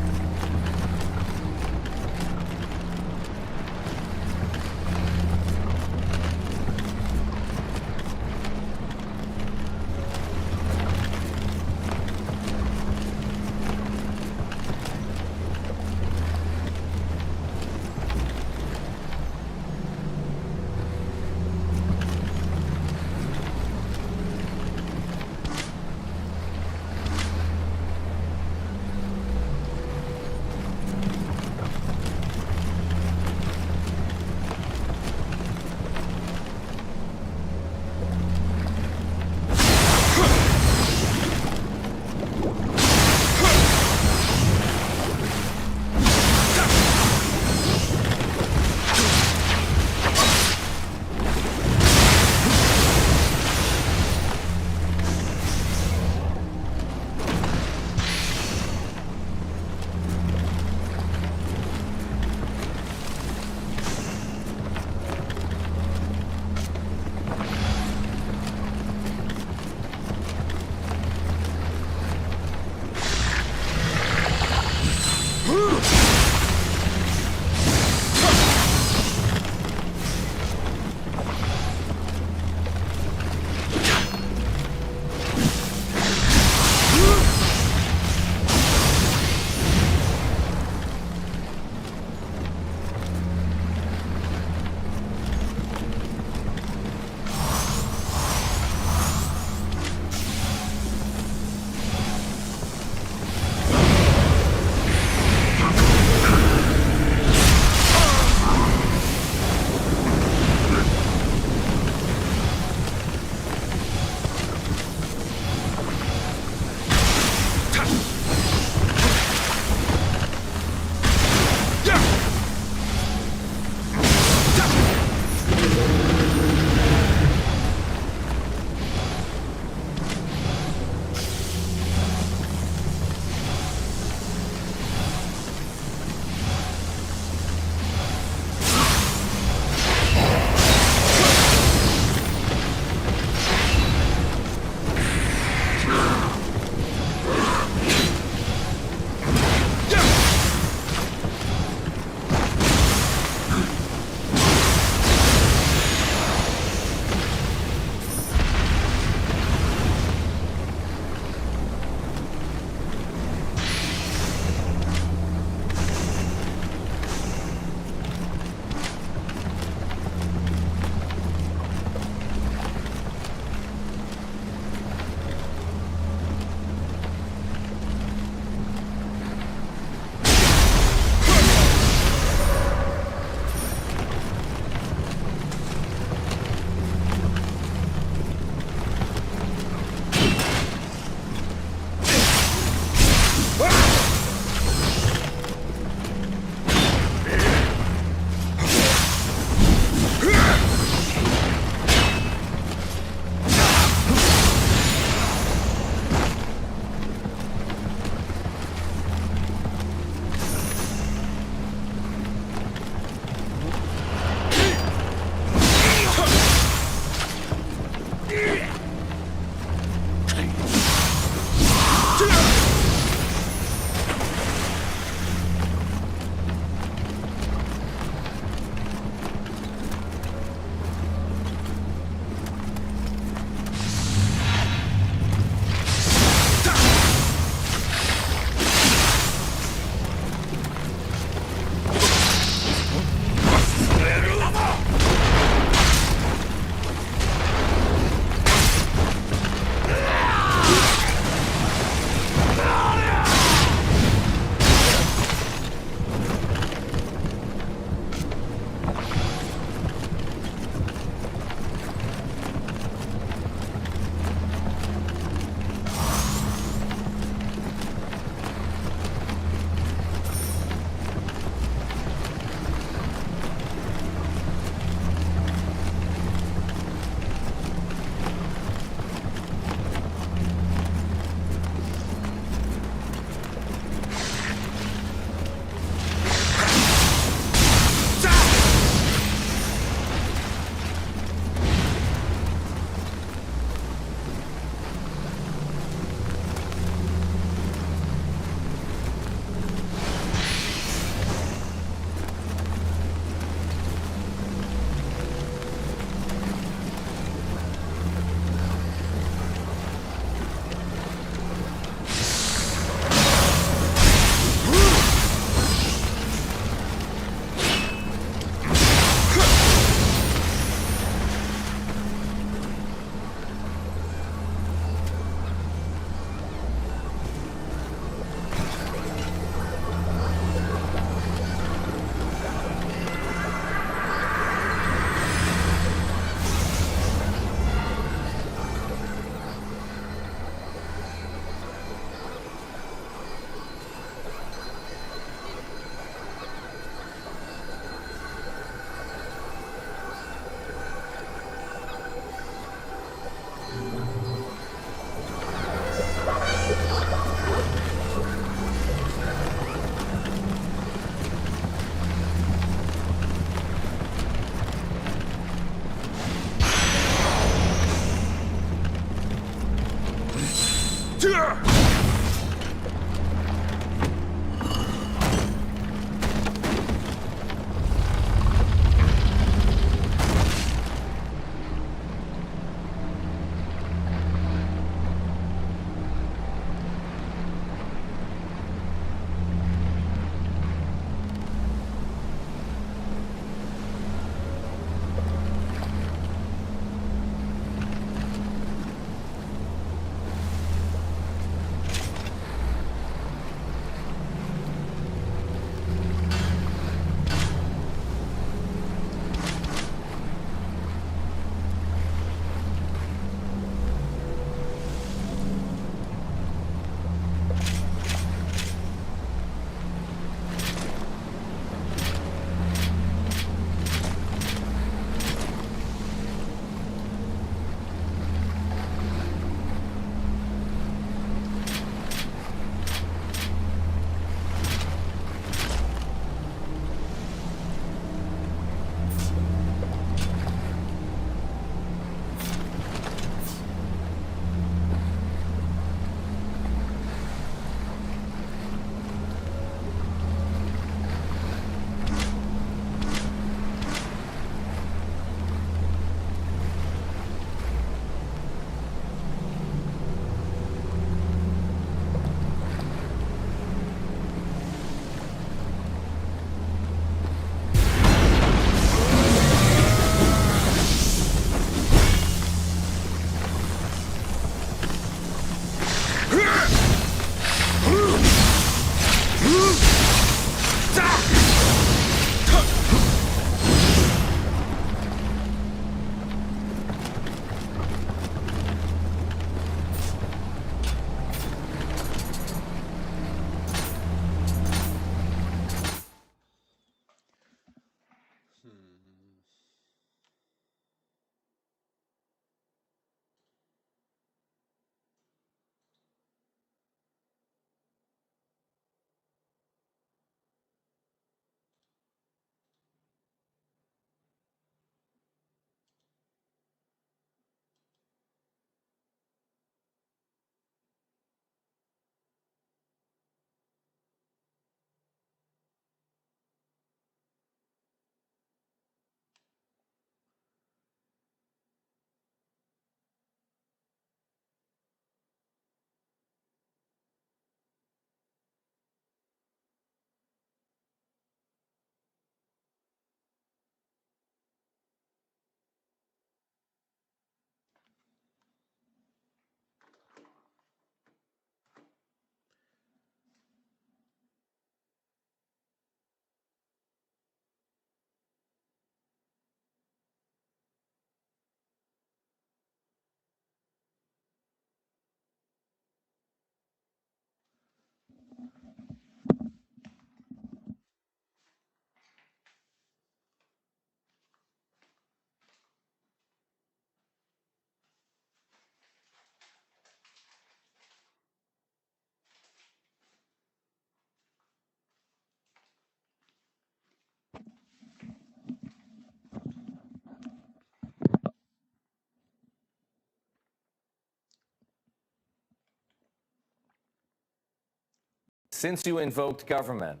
Since you invoked government,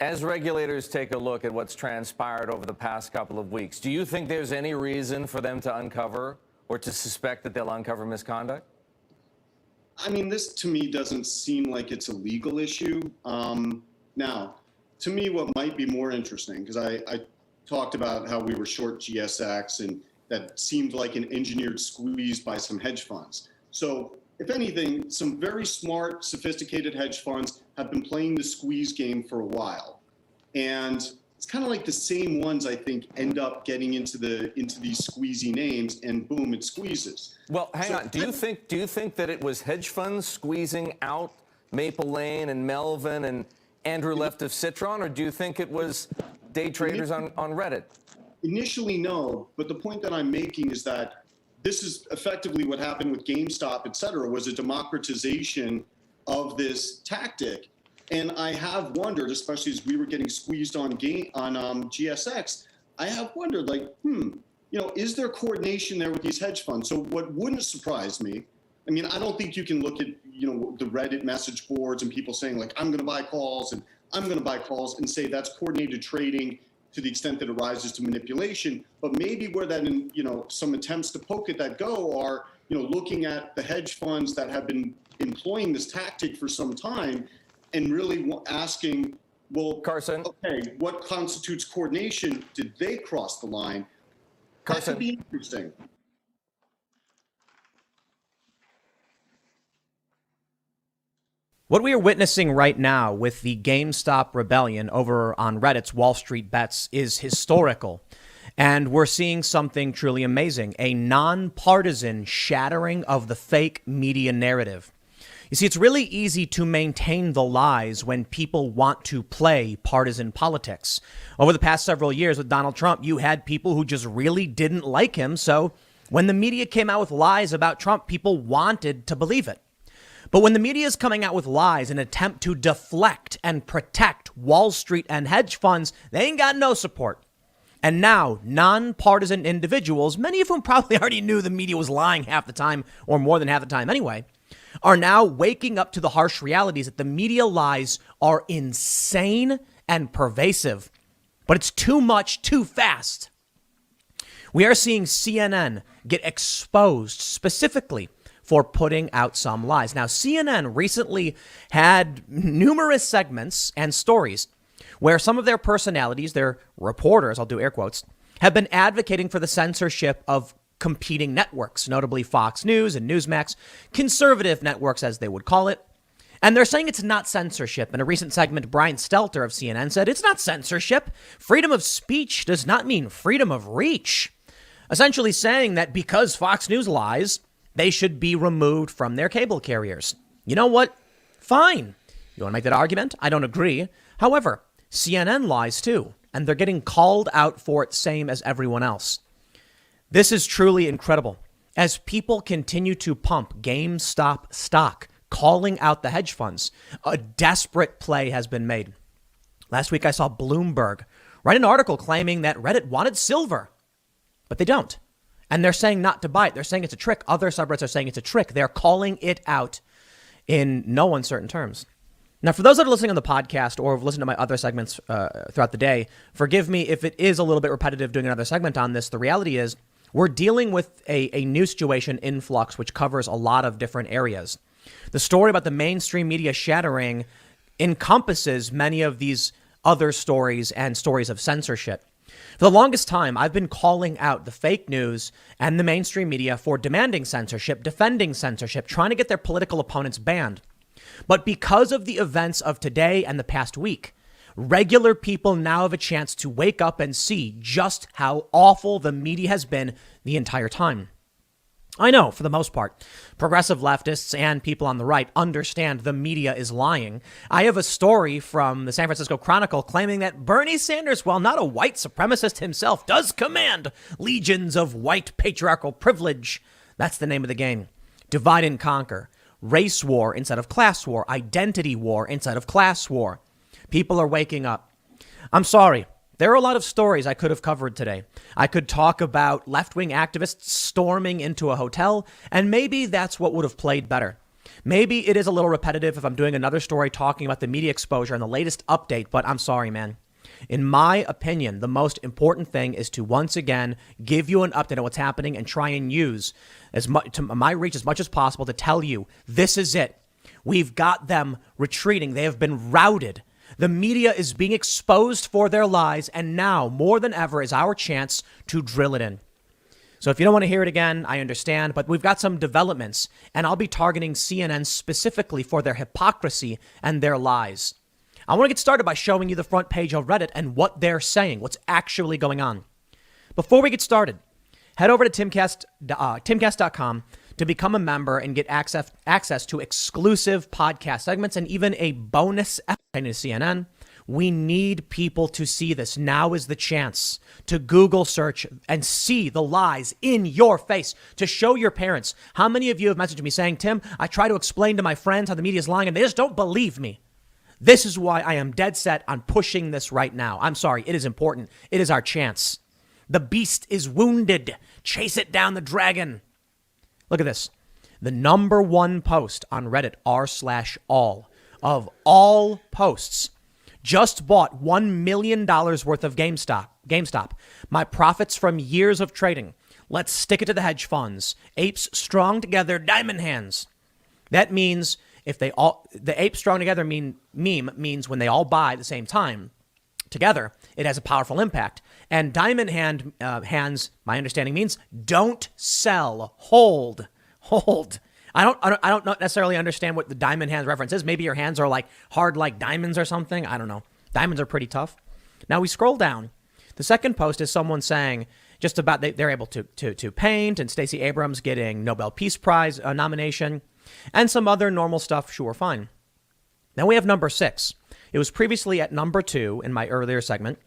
as regulators take a look at what's transpired over the past couple of weeks, do you think there's any reason for them to uncover or to suspect that they'll uncover misconduct? I mean, this to me doesn't seem like it's a legal issue. Now, to me, what might be more interesting, because I talked about how we were short GSX and that seemed like an engineered squeeze by some hedge funds. So if anything, some very smart, sophisticated hedge funds have been playing the squeeze game for a while. And it's kind of like the same ones, I think, end up getting into these squeezy names, and boom, it squeezes. Well, hang on. Do you think that it was hedge funds squeezing out Maple Lane and Melvin and Andrew left of Citron, or do you think it was day traders on Reddit? Initially, no. But the point that I'm making is that this is effectively what happened with GameStop, et cetera, was a democratization of this tactic. And I have wondered, especially as we were getting squeezed on GSX, I have wondered, like, is there coordination there with these hedge funds? So what wouldn't surprise me I mean, I don't think you can look at, the Reddit message boards and people saying like, I'm going to buy calls and I'm going to buy calls and say that's coordinated trading to the extent that it rises to manipulation. But maybe where that, some attempts to poke at that go are, looking at the hedge funds that have been employing this tactic for some time and really asking, well, Carson. Okay, what constitutes coordination? Did they cross the line? Carson. That could be interesting. What we are witnessing right now with the GameStop rebellion over on Reddit's Wall Street Bets is historical. And we're seeing something truly amazing, a nonpartisan shattering of the fake media narrative. You see, it's really easy to maintain the lies when people want to play partisan politics. Over the past several years with Donald Trump, you had people who just really didn't like him. So when the media came out with lies about Trump, people wanted to believe it. But when the media is coming out with lies in an attempt to deflect and protect Wall Street and hedge funds, they ain't got no support. And now, nonpartisan individuals, many of whom probably already knew the media was lying half the time, or more than half the time anyway, are now waking up to the harsh realities that the media lies are insane and pervasive. But it's too much, too fast. We are seeing CNN get exposed specifically for putting out some lies. Now, CNN recently had numerous segments and stories where some of their personalities, their reporters, I'll do air quotes, have been advocating for the censorship of competing networks, notably Fox News and Newsmax, conservative networks as they would call it. And they're saying it's not censorship. In a recent segment, Brian Stelter of CNN said it's not censorship. Freedom of speech does not mean freedom of reach. Essentially saying that because Fox News lies, they should be removed from their cable carriers. You know what? Fine. You want to make that argument? I don't agree. However, CNN lies too, and they're getting called out for it, same as everyone else. This is truly incredible. As people continue to pump GameStop stock, calling out the hedge funds, a desperate play has been made. Last week, I saw Bloomberg write an article claiming that Reddit wanted silver, but they don't. And they're saying not to buy it. They're saying it's a trick. Other subreddits are saying it's a trick. They're calling it out in no uncertain terms. Now, for those that are listening on the podcast or have listened to my other segments throughout the day, forgive me if it is a little bit repetitive doing another segment on this. The reality is we're dealing with a new situation in flux, which covers a lot of different areas. The story about the mainstream media shattering encompasses many of these other stories and stories of censorship. For the longest time, I've been calling out the fake news and the mainstream media for demanding censorship, defending censorship, trying to get their political opponents banned. But because of the events of today and the past week, regular people now have a chance to wake up and see just how awful the media has been the entire time. I know, for the most part, progressive leftists and people on the right understand the media is lying. I have a story from the San Francisco Chronicle claiming that Bernie Sanders, while not a white supremacist himself, does command legions of white patriarchal privilege. That's the name of the game. Divide and conquer. Race war instead of class war. Identity war instead of class war. People are waking up. I'm sorry. There are a lot of stories I could have covered today. I could talk about left-wing activists storming into a hotel, and maybe that's what would have played better. Maybe it is a little repetitive if I'm doing another story talking about the media exposure and the latest update, but I'm sorry, man. In my opinion, the most important thing is to once again give you an update on what's happening and try and use as much to my reach as much as possible to tell you this is it. We've got them retreating. They have been routed. The media is being exposed for their lies, and now, more than ever, is our chance to drill it in. So if you don't want to hear it again, I understand, but we've got some developments, and I'll be targeting CNN specifically for their hypocrisy and their lies. I want to get started by showing you the front page of Reddit and what they're saying, what's actually going on. Before we get started, head over to timcast.com to become a member and get access to exclusive podcast segments and even a bonus episode to CNN. We need people to see this. Now is the chance to Google search and see the lies in your face, to show your parents. How many of you have messaged me saying, Tim, I try to explain to my friends how the media is lying and they just don't believe me. This is why I am dead set on pushing this right now. I'm sorry. It is important. It is our chance. The beast is wounded. Chase it down the dragon. Look at this. The number one post on Reddit r/all of all posts just bought $1 million worth of GameStop. My profits from years of trading. Let's stick it to the hedge funds. Apes strong together, diamond hands. That means the apes strong together meme means when they all buy at the same time together, it has a powerful impact. And diamond hands, my understanding means don't sell, hold. I don't necessarily understand what the diamond hands reference is. Maybe your hands are like hard like diamonds or something. I don't know. Diamonds are pretty tough. Now we scroll down. The second post is someone saying just about they're able to paint, and Stacey Abrams getting Nobel Peace Prize nomination, and some other normal stuff. Sure, fine. Now we have number 6. It was previously at number 2 in my earlier segment.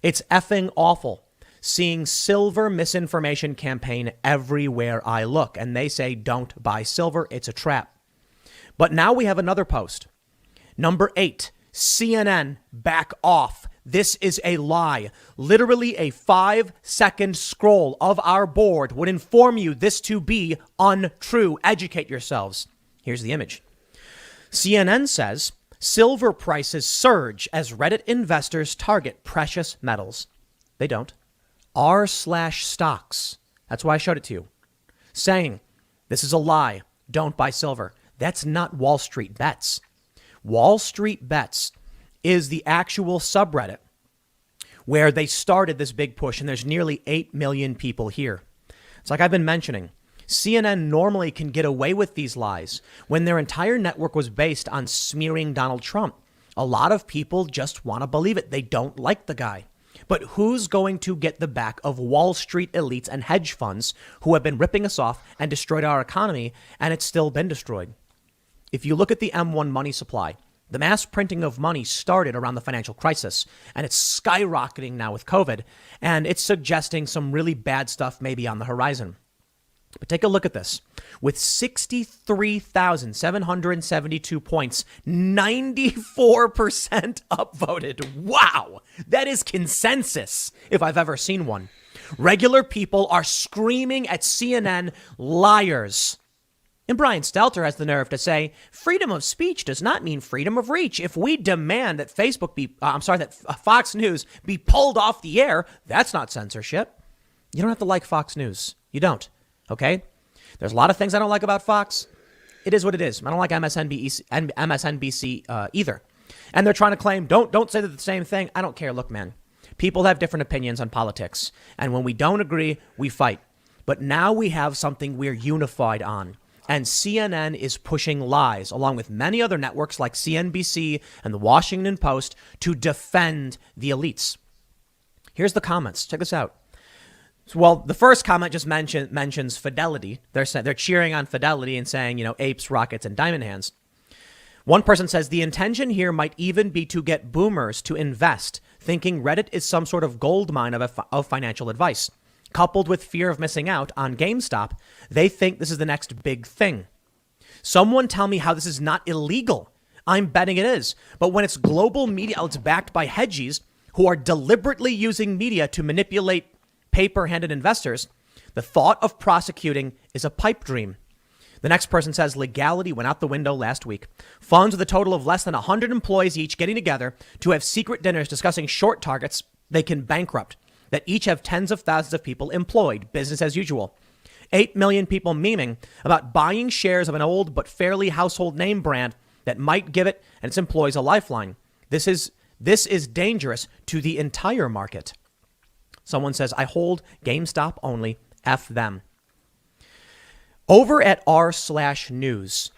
It's effing awful seeing silver misinformation campaign everywhere I look. And they say, don't buy silver. It's a trap. But now we have another post. Number 8, CNN, back off. This is a lie. Literally a 5-second scroll of our board would inform you this to be untrue. Educate yourselves. Here's the image. CNN says silver prices surge as Reddit investors target precious metals. They don't. r/stocks. That's why I showed it to you. Saying this is a lie. Don't buy silver. That's not Wall Street Bets. Wall Street Bets is the actual subreddit where they started this big push, and there's nearly 8 million people here. It's like I've been mentioning. CNN normally can get away with these lies when their entire network was based on smearing Donald Trump. A lot of people just want to believe it. They don't like the guy. But who's going to get the back of Wall Street elites and hedge funds who have been ripping us off and destroyed our economy, and it's still been destroyed? If you look at the M1 money supply, the mass printing of money started around the financial crisis, and it's skyrocketing now with COVID, and it's suggesting some really bad stuff may be on the horizon. But take a look at this. With 63,772 points, 94% upvoted. Wow, that is consensus if I've ever seen one. Regular people are screaming at CNN liars. And Brian Stelter has the nerve to say, freedom of speech does not mean freedom of reach. If we demand that that Fox News be pulled off the air, that's not censorship. You don't have to like Fox News. You don't. Okay? There's a lot of things I don't like about Fox. It is what it is. I don't like MSNBC either. And they're trying to claim, don't say the same thing. I don't care. Look, man, people have different opinions on politics. And when we don't agree, we fight. But now we have something we're unified on. And CNN is pushing lies, along with many other networks like CNBC and the Washington Post, to defend the elites. Here's the comments. Check this out. Well, the first comment just mentions Fidelity. They're cheering on Fidelity and saying, apes, rockets, and diamond hands. One person says the intention here might even be to get boomers to invest, thinking Reddit is some sort of gold mine of financial advice. Coupled with fear of missing out on GameStop, they think this is the next big thing. Someone tell me how this is not illegal. I'm betting it is. But when it's global media outlets backed by hedgies who are deliberately using media to manipulate paper-handed investors, the thought of prosecuting is a pipe dream. The next person says legality went out the window last week. Funds with a total of less than 100 employees each getting together to have secret dinners discussing short targets they can bankrupt, that each have tens of thousands of people employed, business as usual. 8 million people memeing about buying shares of an old but fairly household name brand that might give it and its employees a lifeline. This is dangerous to the entire market. Someone says, I hold GameStop only. F them. Over at r/news,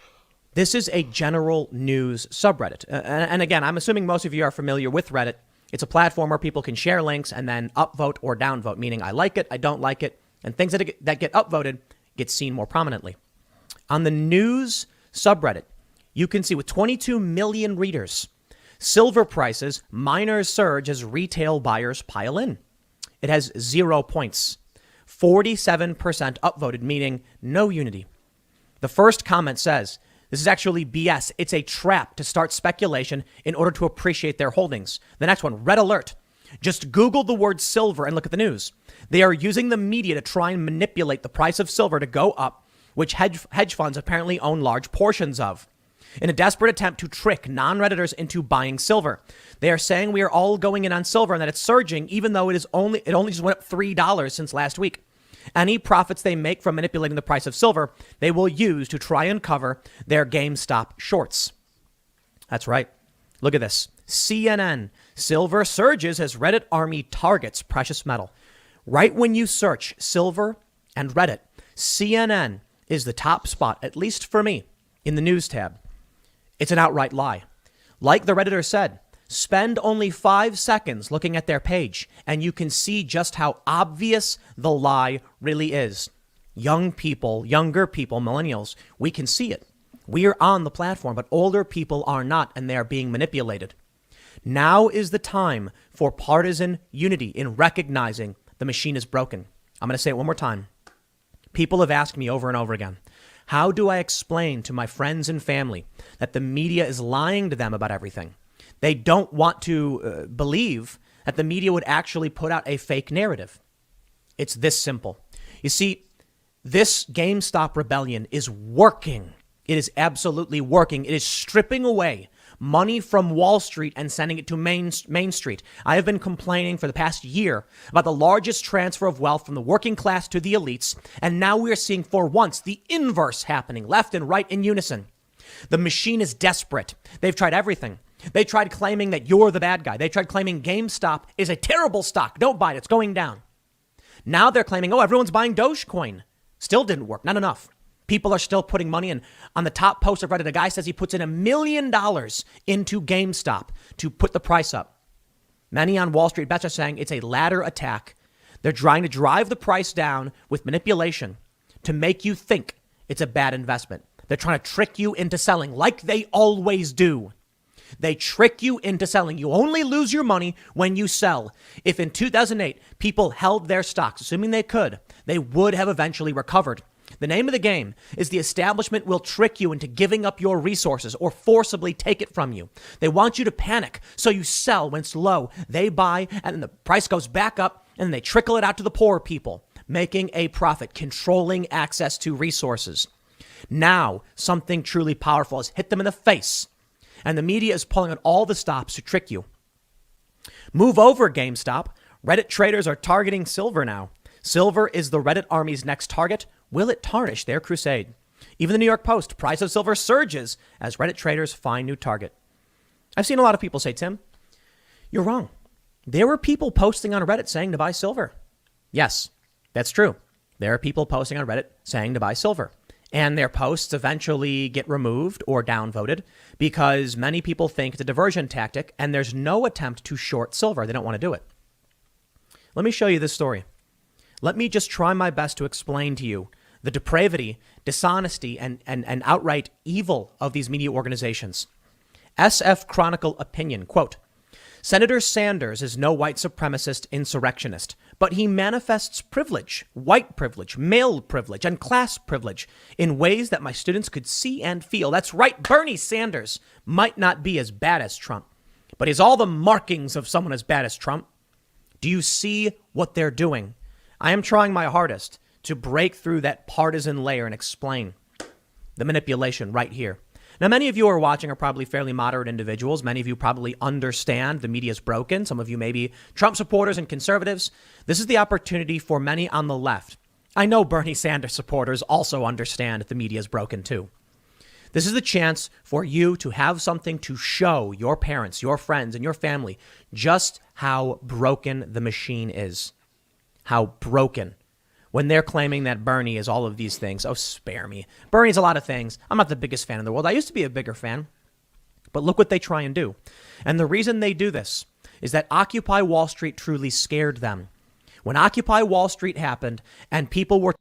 this is a general news subreddit. And again, I'm assuming most of you are familiar with Reddit. It's a platform where people can share links and then upvote or downvote, meaning I like it, I don't like it, and things that get upvoted get seen more prominently. On the news subreddit, you can see with 22 million readers, silver prices, miners surge as retail buyers pile in. It has 0 points. 47% upvoted, meaning no unity. The first comment says, this is actually BS. It's a trap to start speculation in order to appreciate their holdings. The next one, red alert. Just Google the word silver and look at the news. They are using the media to try and manipulate the price of silver to go up which hedge funds apparently own large portions of, in a desperate attempt to trick non-Redditors into buying silver. They are saying we are all going in on silver and that it's surging, even though it only just went up $3 since last week. Any profits they make from manipulating the price of silver, they will use to try and cover their GameStop shorts. That's right. Look at this. CNN. Silver surges as Reddit army targets precious metal. Right when you search silver and Reddit, CNN is the top spot, at least for me, in the news tab. It's an outright lie. Like the Redditor said, spend only 5 seconds looking at their page, and you can see just how obvious the lie really is. Younger people, millennials, we can see it. We are on the platform, but older people are not, and they are being manipulated. Now is the time for partisan unity in recognizing the machine is broken. I'm going to say it one more time. People have asked me over and over again, how do I explain to my friends and family that the media is lying to them about everything? They don't want to believe that the media would actually put out a fake narrative. It's this simple. You see, this GameStop rebellion is working. It is absolutely working. It is stripping away money from Wall Street and sending it to Main Street. I have been complaining for the past year about the largest transfer of wealth from the working class to the elites, and now we are seeing for once the inverse happening, left and right in unison. The machine is desperate. They've tried everything. They tried claiming that you're the bad guy. They tried claiming GameStop is a terrible stock. Don't buy it. It's going down. Now they're claiming, oh, everyone's buying Dogecoin. Still didn't work. Not enough. People are still putting money in. On the top post of Reddit, a guy says he puts in $1 million into GameStop to put the price up. Many on Wall Street bets are saying it's a ladder attack. They're trying to drive the price down with manipulation to make you think it's a bad investment. They're trying to trick you into selling like they always do. They trick you into selling. You only lose your money when you sell. If in 2008 people held their stocks, assuming they could, they would have eventually recovered. The name of the game is the establishment will trick you into giving up your resources or forcibly take it from you. They want you to panic, so you sell when it's low. They buy, and then the price goes back up, and they trickle it out to the poor people, making a profit, controlling access to resources. Now, something truly powerful has hit them in the face, and the media is pulling on all the stops to trick you. Move over, GameStop. Reddit traders are targeting silver now. Silver is the Reddit army's next target. Will it tarnish their crusade? Even the New York Post, price of silver surges as Reddit traders find new target. I've seen a lot of people say, Tim, you're wrong. There were people posting on Reddit saying to buy silver. Yes, that's true. There are people posting on Reddit saying to buy silver. And their posts eventually get removed or downvoted because many people think it's a diversion tactic and there's no attempt to short silver. They don't want to do it. Let me show you this story. Let me just try my best to explain to you the depravity, dishonesty, and outright evil of these media organizations. SF Chronicle opinion, quote, Senator Sanders is no white supremacist insurrectionist, but he manifests privilege, white privilege, male privilege, and class privilege in ways that my students could see and feel. That's right, Bernie Sanders might not be as bad as Trump, but he's all the markings of someone as bad as Trump. Do you see what they're doing? I am trying my hardest to break through that partisan layer and explain the manipulation right here. Now, many of you who are watching are probably fairly moderate individuals. Many of you probably understand the media is broken. Some of you may be Trump supporters and conservatives. This is the opportunity for many on the left. I know Bernie Sanders supporters also understand that the media is broken too. This is the chance for you to have something to show your parents, your friends, and your family just how broken the machine is. How broken. When they're claiming that Bernie is all of these things. Oh, spare me. Bernie's a lot of things. I'm not the biggest fan in the world. I used to be a bigger fan. But look what they try and do. And the reason they do this is that Occupy Wall Street truly scared them. When Occupy Wall Street happened and people were...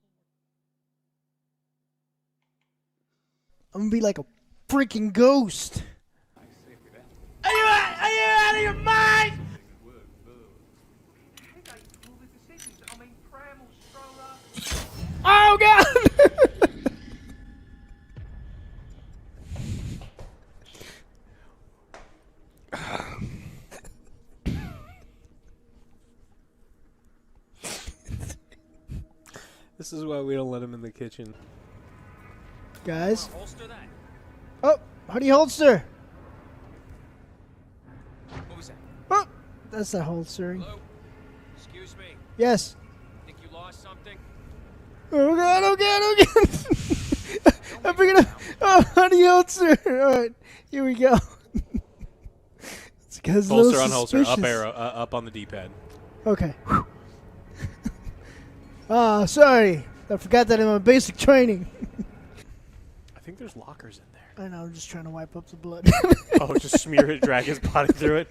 I'm going to be like a freaking ghost. Are you out of your mind? Oh, God! This is why we don't let him in the kitchen. Guys. Oh, how do you holster? What was that? Oh, that's not holstering. Hello? Excuse me. Yes. Think you lost something? Oh god, oh god, oh god. I'm picking up. Oh, how do you holster? Alright, here we go. It's because Holster on holster, up arrow, up on the D-pad. Okay. Ah, sorry. I forgot that in my basic training. I think there's lockers in there. I know, I'm just trying to wipe up the blood. Oh, just smear it, drag his body through it.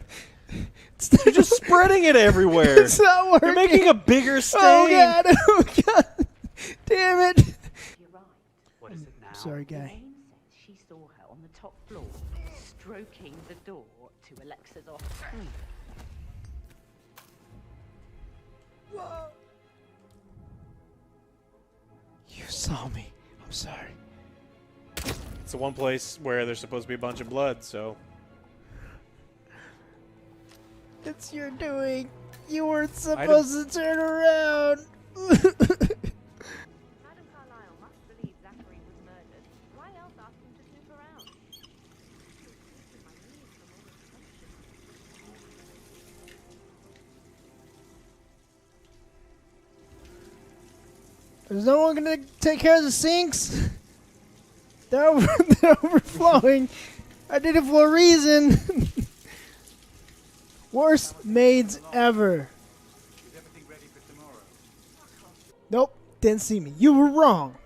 You're just spreading it everywhere. It's not working. You're making a bigger stain. Oh god, oh god. Damn it. You're right. What is it now? Sorry, guy. Elaine says she saw her on the top floor, stroking the door to Alexa's office. Whoa. You saw me. I'm sorry. It's the one place where there's supposed to be a bunch of blood, so... It's your doing. You weren't supposed to turn around. Madam Carlyle must believe Zachary was murdered. Why else ask him to snoop around? There's no one gonna take care of the sinks. They're overflowing. I did it for a reason. Worst maids ever. Is everything ready for tomorrow? Nope, didn't see me. You were wrong.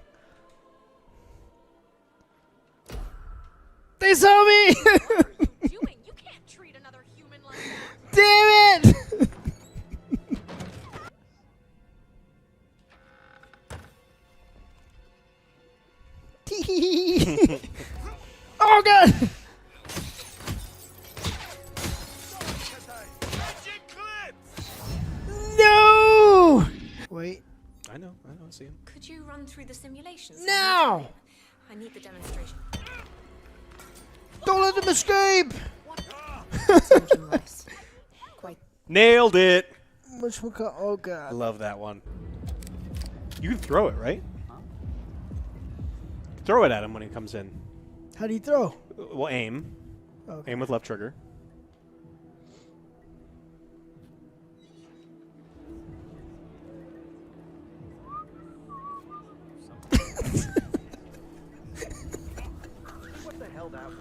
They saw me. You can't treat another human like that. Damn it! Oh god! No! Wait. I know, I see him. Could you run through the simulations? Now! I need the demonstration. Don't let them escape! Nailed it! Which one? Oh I god. love that one. You can throw it, right? Throw it at him when he comes in. How do you throw? Well, aim. Okay. Aim with left trigger. What the hell that was?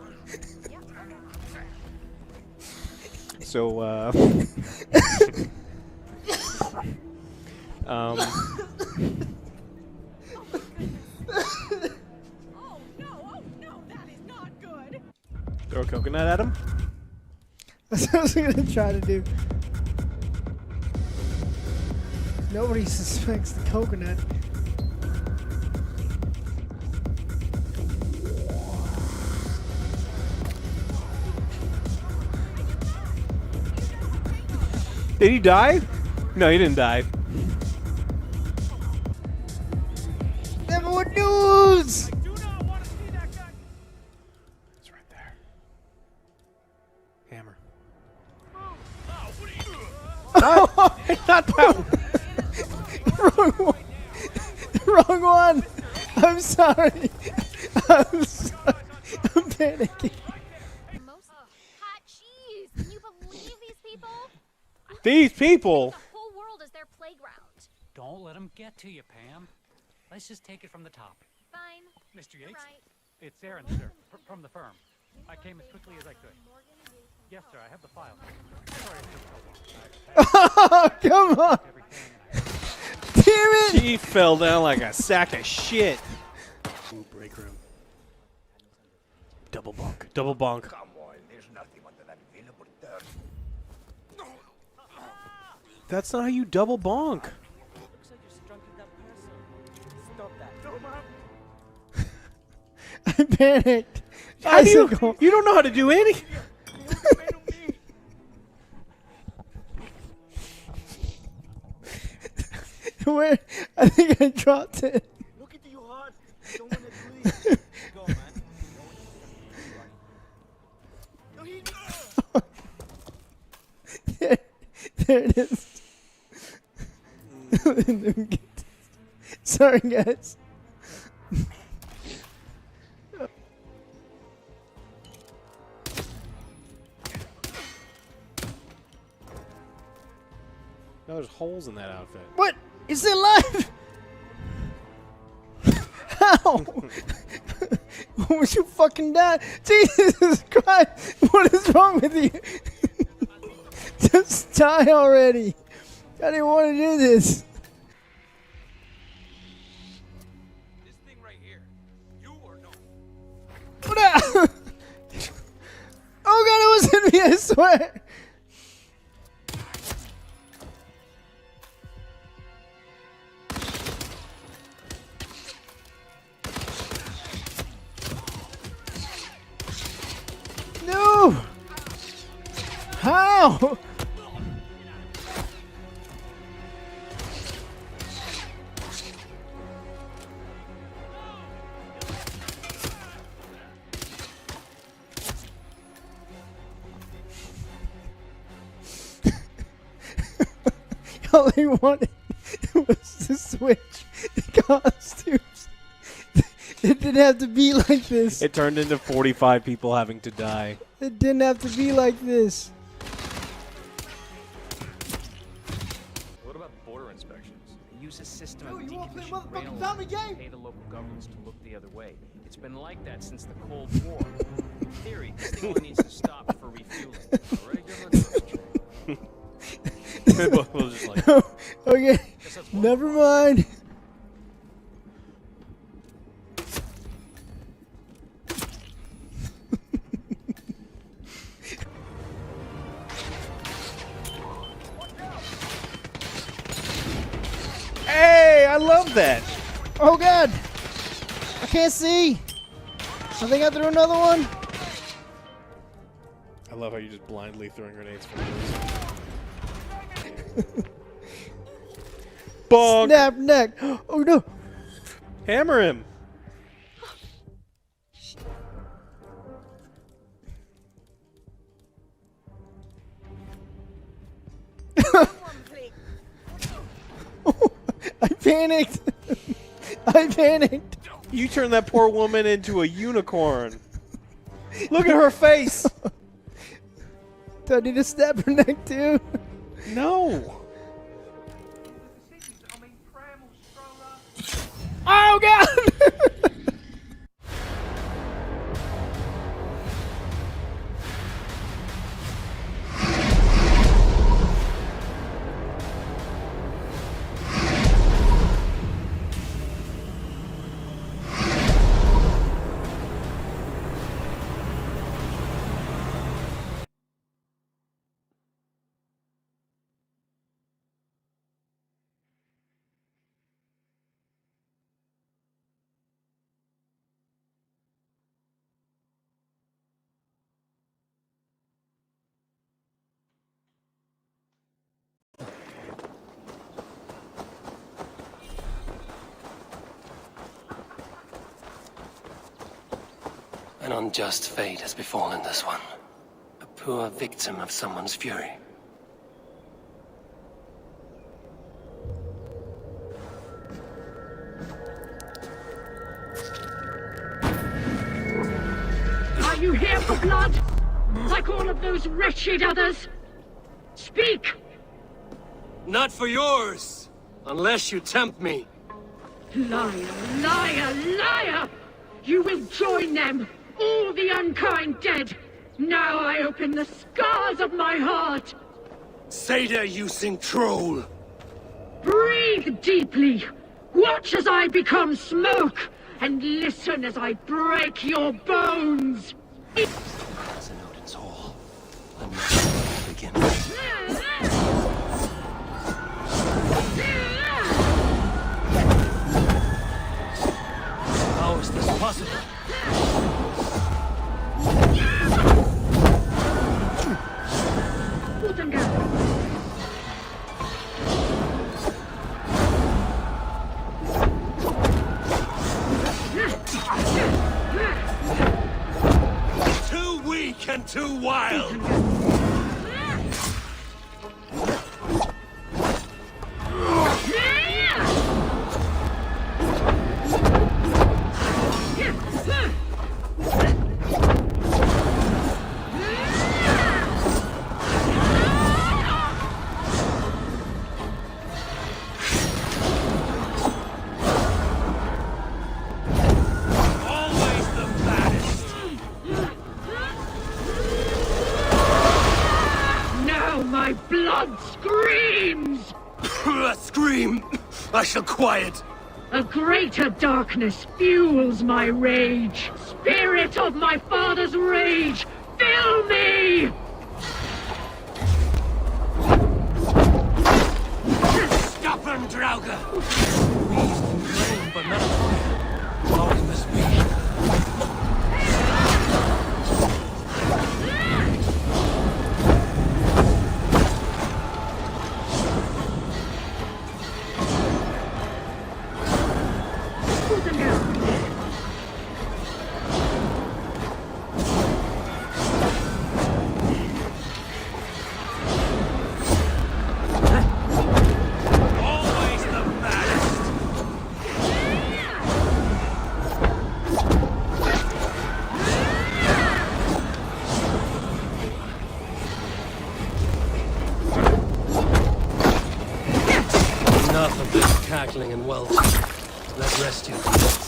So, throw a coconut at him. That's what I was gonna try to do. Nobody suspects the coconut. Did he die? No, he didn't die. Everyone news! It's right there. Hammer. Oh, not that one. Wrong one. Wrong one. I'm sorry. I'm sorry. I'm panicking. Hot cheese! Can you believe these people? These people? The whole world is their playground. Don't let them get to you, Pam. Let's just take it from the top. Fine. Mr. Yates? Right. It's Aaron, sir, from the firm. I came as quickly as I could. Yes, sir, I have the file. Sorry it took so long. Oh, come on. Damn it! He fell down like a sack of shit. Ooh, break room. Double bonk. Double bonk. Come on, there's nothing under that available dirt. That's not how you double bonk. Looks like you're struck in that person. Stop that. I panicked. How do you don't know how to do any. Where? I think I dropped it. Look into your heart. Don't want to bleed. Go, man. There it is. Sorry, guys. No, there's holes in that outfit. What? Is it alive? How? Would you fucking die? Jesus Christ! What is wrong with you? Just die already! I didn't want to do this. This thing right here. You or no? Oh god, it was in me, I swear! No! How? All they wanted was to switch the costumes. It didn't have to be like this. It turned into 45 people having to die. It didn't have to be like this. What about border inspections? They use a system of you wanna play decommissioned motherfucking rail zombie lines to game? pay the local governments to look the other way. It's been like that since the Cold War. In theory, this thing only needs to stop for refueling. A regular train. We'll just like, Okay, never mind. hey, I love that. Oh god! I can't see! I think I threw another one. I love how you're just blindly throwing grenades from Bonk! Snap neck! Oh no! Hammer him! I panicked! I panicked! You turned that poor woman into a unicorn. Look at her face! Do I need to snap her neck too? No! Oh god! An unjust fate has befallen this one. A poor victim of someone's fury. Are you here for blood? Like all of those wretched others? Speak! Not for yours, unless you tempt me. Liar, liar, liar! You will join them, all the unkind dead. Now I open the scars of my heart. Seda using troll. Breathe deeply. Watch as I become smoke, and listen as I break your bones. As in Odin's Hall, a nightmare begins. How is this possible? Too weak and too wild. god screams! Scream! I shall quiet. A greater darkness fuels my rage. Spirit of my father's rage, fill me! Stop him, Draugr! Reason, but not fire. All it must be. Enough of this cackling and welching. Let's rest your feet.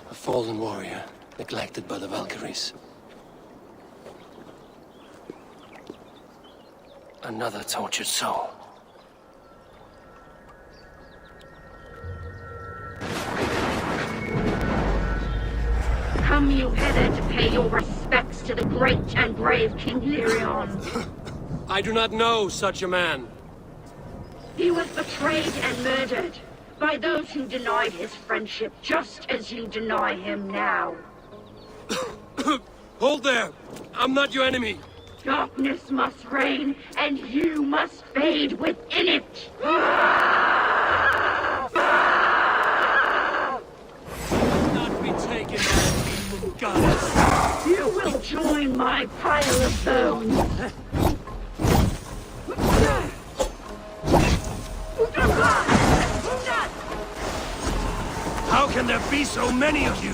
A fallen warrior, neglected by the Valkyries. Another tortured soul. Come you hither to pay your respects to the great and brave King Lyrion. I do not know such a man. He was betrayed and murdered by those who denied his friendship, just as you deny him now. Hold there! I'm not your enemy! Darkness must reign, and you must fade within it! Not be taken by an evil goddess! You will join my pile of bones! How can there be so many of you?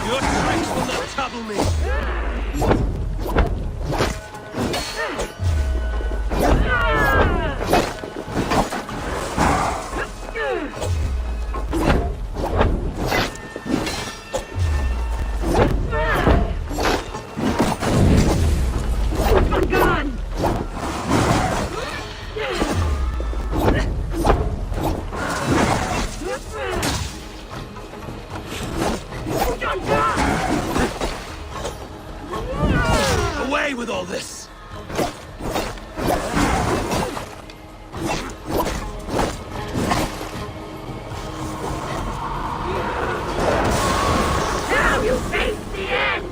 Your tricks will not trouble me. Away with all this! Now you face the end!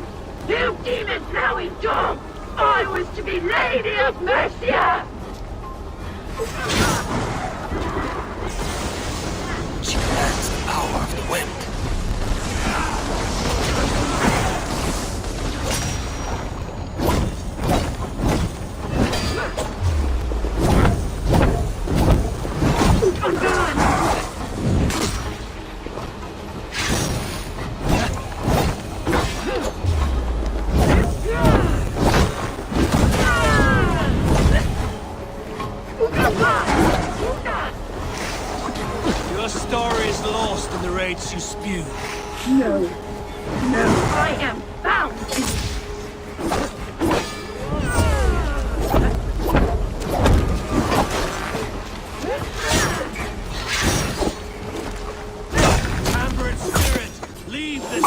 You demon-plowing dog! I was to be Lady of Mercia! She commands the power of the wind. Your story is lost in the rage you spew. No. No, I am bound to... Amber spirit, leave this.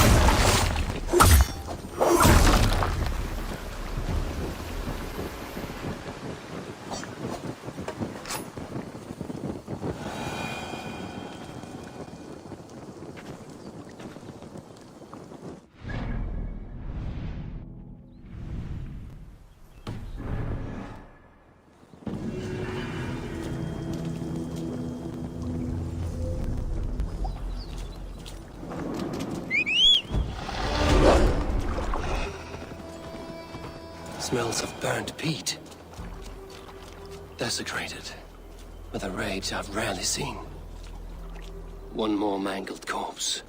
smells of burnt peat. Desecrated, with a rage I've rarely seen. One more mangled corpse.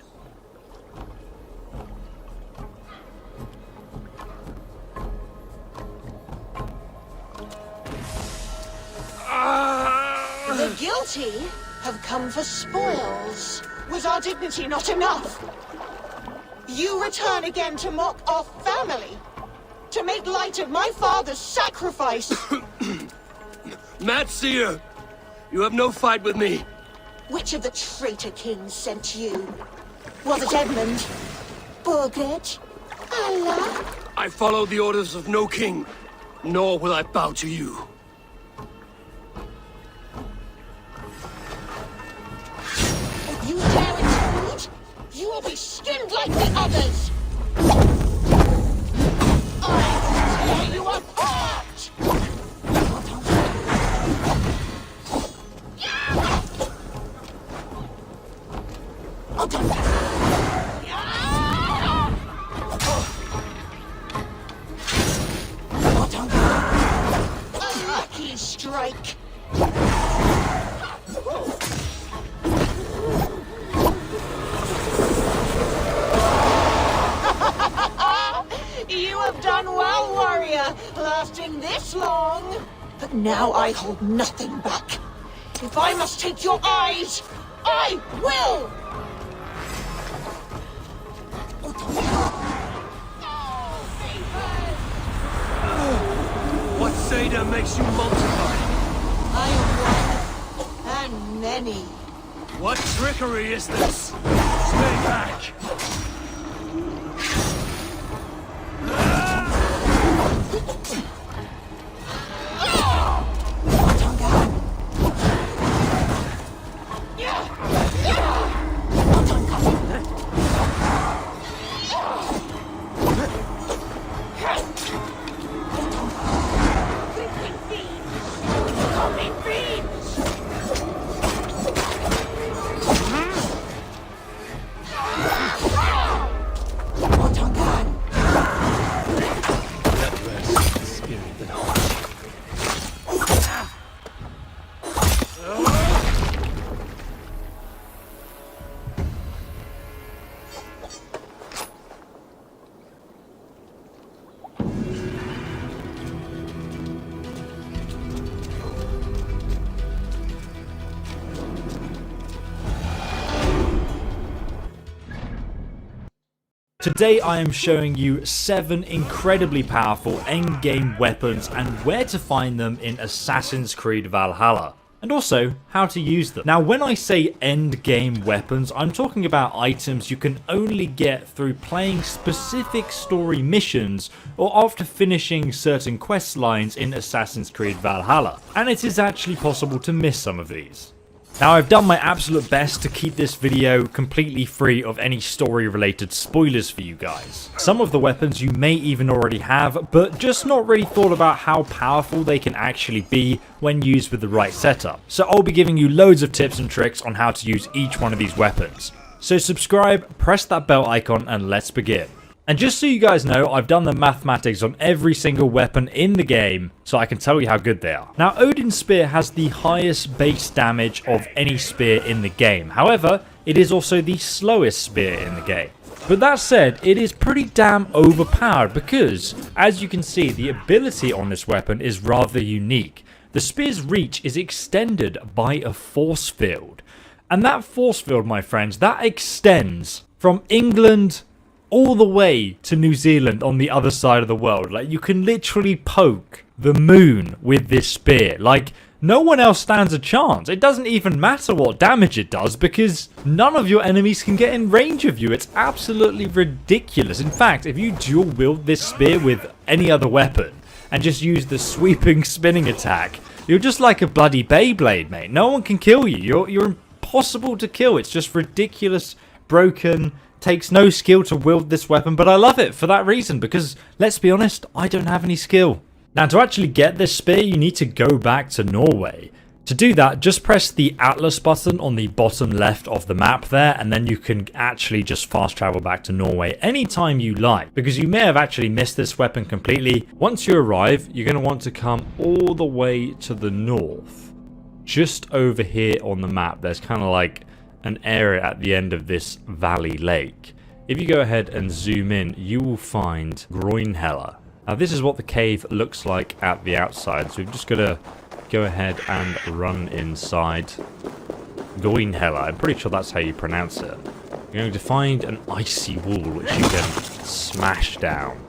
The guilty have come for spoils. Was our dignity not enough? You return again to mock our family? To make light of my father's sacrifice? Matt Seer, you have no fight with me. Which of the traitor kings sent you? Was it Edmund? Burgred? Allah? I follow the orders of no king, nor will I bow to you. If you dare intrude, you will be skinned like the others! I will tear you apart! A lucky strike! You have done well, warrior, lasting this long. But now I hold nothing back. If I must take your eyes, I will! What Seder makes you multiply? I am one, and many. What trickery is this? Stay back! Today I am showing you 7 incredibly powerful endgame weapons and where to find them in Assassin's Creed Valhalla, and also how to use them. Now when I say endgame weapons, I'm talking about items you can only get through playing specific story missions or after finishing certain quest lines in Assassin's Creed Valhalla, and it is actually possible to miss some of these. Now I've done my absolute best to keep this video completely free of any story related spoilers for you guys. Some of the weapons you may even already have, but just not really thought about how powerful they can actually be when used with the right setup. So I'll be giving you loads of tips and tricks on how to use each one of these weapons. So subscribe, press that bell icon, and let's begin. And just so you guys know, I've done the mathematics on every single weapon in the game, so I can tell you how good they are. Now, Odin's Spear has the highest base damage of any spear in the game. However, it is also the slowest spear in the game. But that said, it is pretty damn overpowered because, as you can see, the ability on this weapon is rather unique. The spear's reach is extended by a force field. And that force field, my friends, that extends from England all the way to New Zealand on the other side of the world. Like, you can literally poke the moon with this spear. Like, no one else stands a chance. It doesn't even matter what damage it does because none of your enemies can get in range of you. It's absolutely ridiculous. In fact, if you dual wield this spear with any other weapon and just use the sweeping spinning attack, you're just like a bloody Beyblade, mate. No one can kill you. You're impossible to kill. It's just ridiculous, broken. Takes no skill to wield this weapon, but I love it for that reason because, let's be honest, I don't have any skill. Now, to actually get this spear, you need to go back to Norway To do that, just press the Atlas button on the bottom left of the map there, and then you can actually just fast travel back to Norway anytime you like, because you may have actually missed this weapon completely. Once you arrive, you're going to want to come all the way to the north. Just over here on the map, there's kind of like an area at the end of this valley lake. If you go ahead and zoom in, you will find Groinhella. Now this is what the cave looks like at the outside, so we've just got to go ahead and run inside Groinhella. I'm pretty sure that's how you pronounce it. You're going to find an icy wall which you can smash down.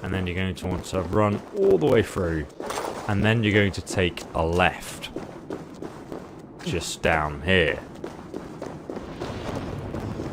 And then you're going to want to run all the way through. And then you're going to take a left. Just down here.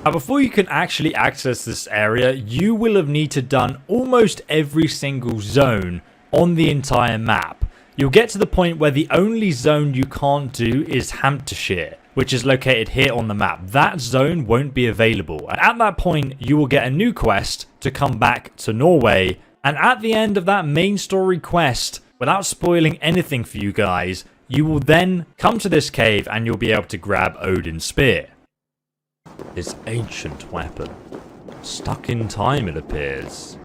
Now before you can actually access this area, you will have need to done almost every single zone on the entire map. You'll get to the point where the only zone you can't do is Hampshire, which is located here on the map. That zone won't be available, and at that point you will get a new quest to come back to Norway, and at the end of that main story quest, without spoiling anything for you guys, you will then come to this cave and you'll be able to grab Odin's spear. This ancient weapon, stuck in time it appears.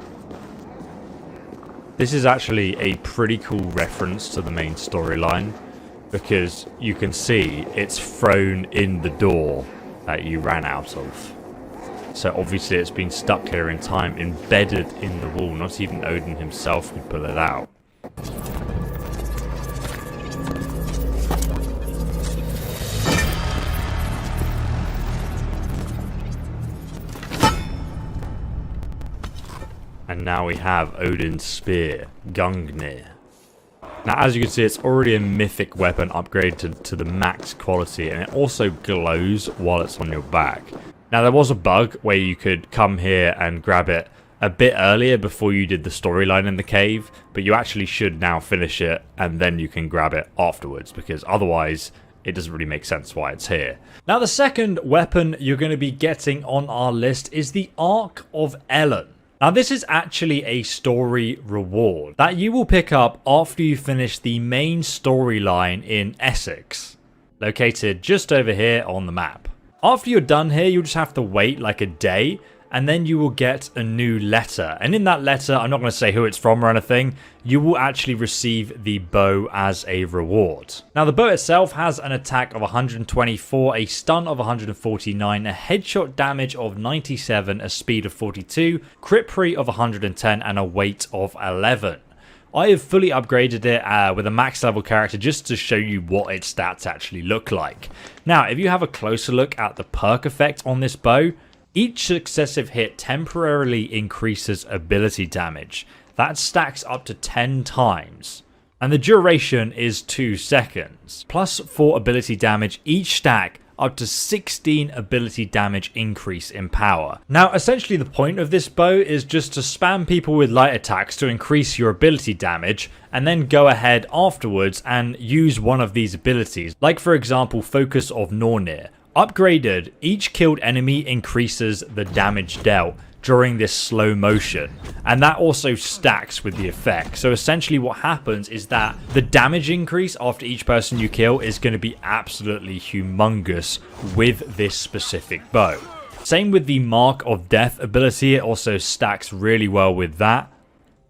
This is actually a pretty cool reference to the main storyline, because you can see it's thrown in the door that you ran out of. So obviously it's been stuck here in time, embedded in the wall. Not even Odin himself could pull it out. And now we have Odin's spear, Gungnir. Now as you can see, it's already a mythic weapon upgraded to the max quality, and it also glows while it's on your back. Now there was a bug where you could come here and grab it a bit earlier before you did the storyline in the cave, but you actually should now finish it and then you can grab it afterwards, because otherwise it doesn't really make sense why it's here. Now the second weapon you're going to be getting on our list is the Ark of Ellen. Now this is actually a story reward that you will pick up after you finish the main storyline in Essex, located just over here on the map. After you're done here, you'll just have to wait like a day, and then you will get a new letter. And in that letter, I'm not going to say who it's from or anything, you will actually receive the bow as a reward. Now the bow itself has an attack of 124, a stun of 149, a headshot damage of 97, a speed of 42, crit pre of 110, and a weight of 11. I have fully upgraded it with a max level character just to show you what its stats actually look like. Now if you have a closer look at the perk effect on this bow, each successive hit temporarily increases ability damage. That stacks up to 10 times. And the duration is 2 seconds. Plus 4 ability damage each stack, up to 16 ability damage increase in power. Now essentially the point of this bow is just to spam people with light attacks to increase your ability damage, and then go ahead afterwards and use one of these abilities. Like for example Focus of Nornir. Upgraded, each killed enemy increases the damage dealt during this slow motion, and that also stacks with the effect. So essentially what happens is that the damage increase after each person you kill is going to be absolutely humongous with this specific bow. Same with the Mark of Death ability, it also stacks really well with that.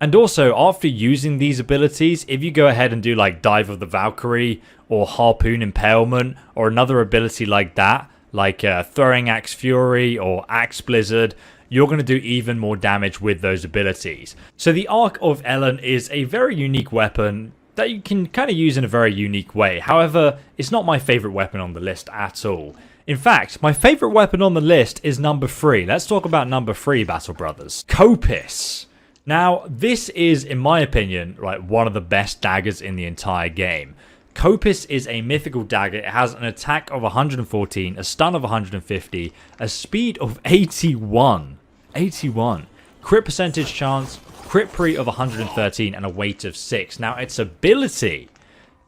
And also, after using these abilities, if you go ahead and do like Dive of the Valkyrie or Harpoon Impalement or another ability like that, like Throwing Axe Fury or Axe Blizzard, you're going to do even more damage with those abilities. So the Ark of Ellen is a very unique weapon that you can kind of use in a very unique way. However, it's not my favorite weapon on the list at all. In fact, my favorite weapon on the list is number 3. Let's talk about number 3, Battle Brothers. Kopis. Now, this is, in my opinion, right, one of the best daggers in the entire game. Kopis is a mythical dagger. It has an attack of 114, a stun of 150, a speed of 81. 81. Crit percentage chance, crit pre of 113, and a weight of 6. Now, its ability,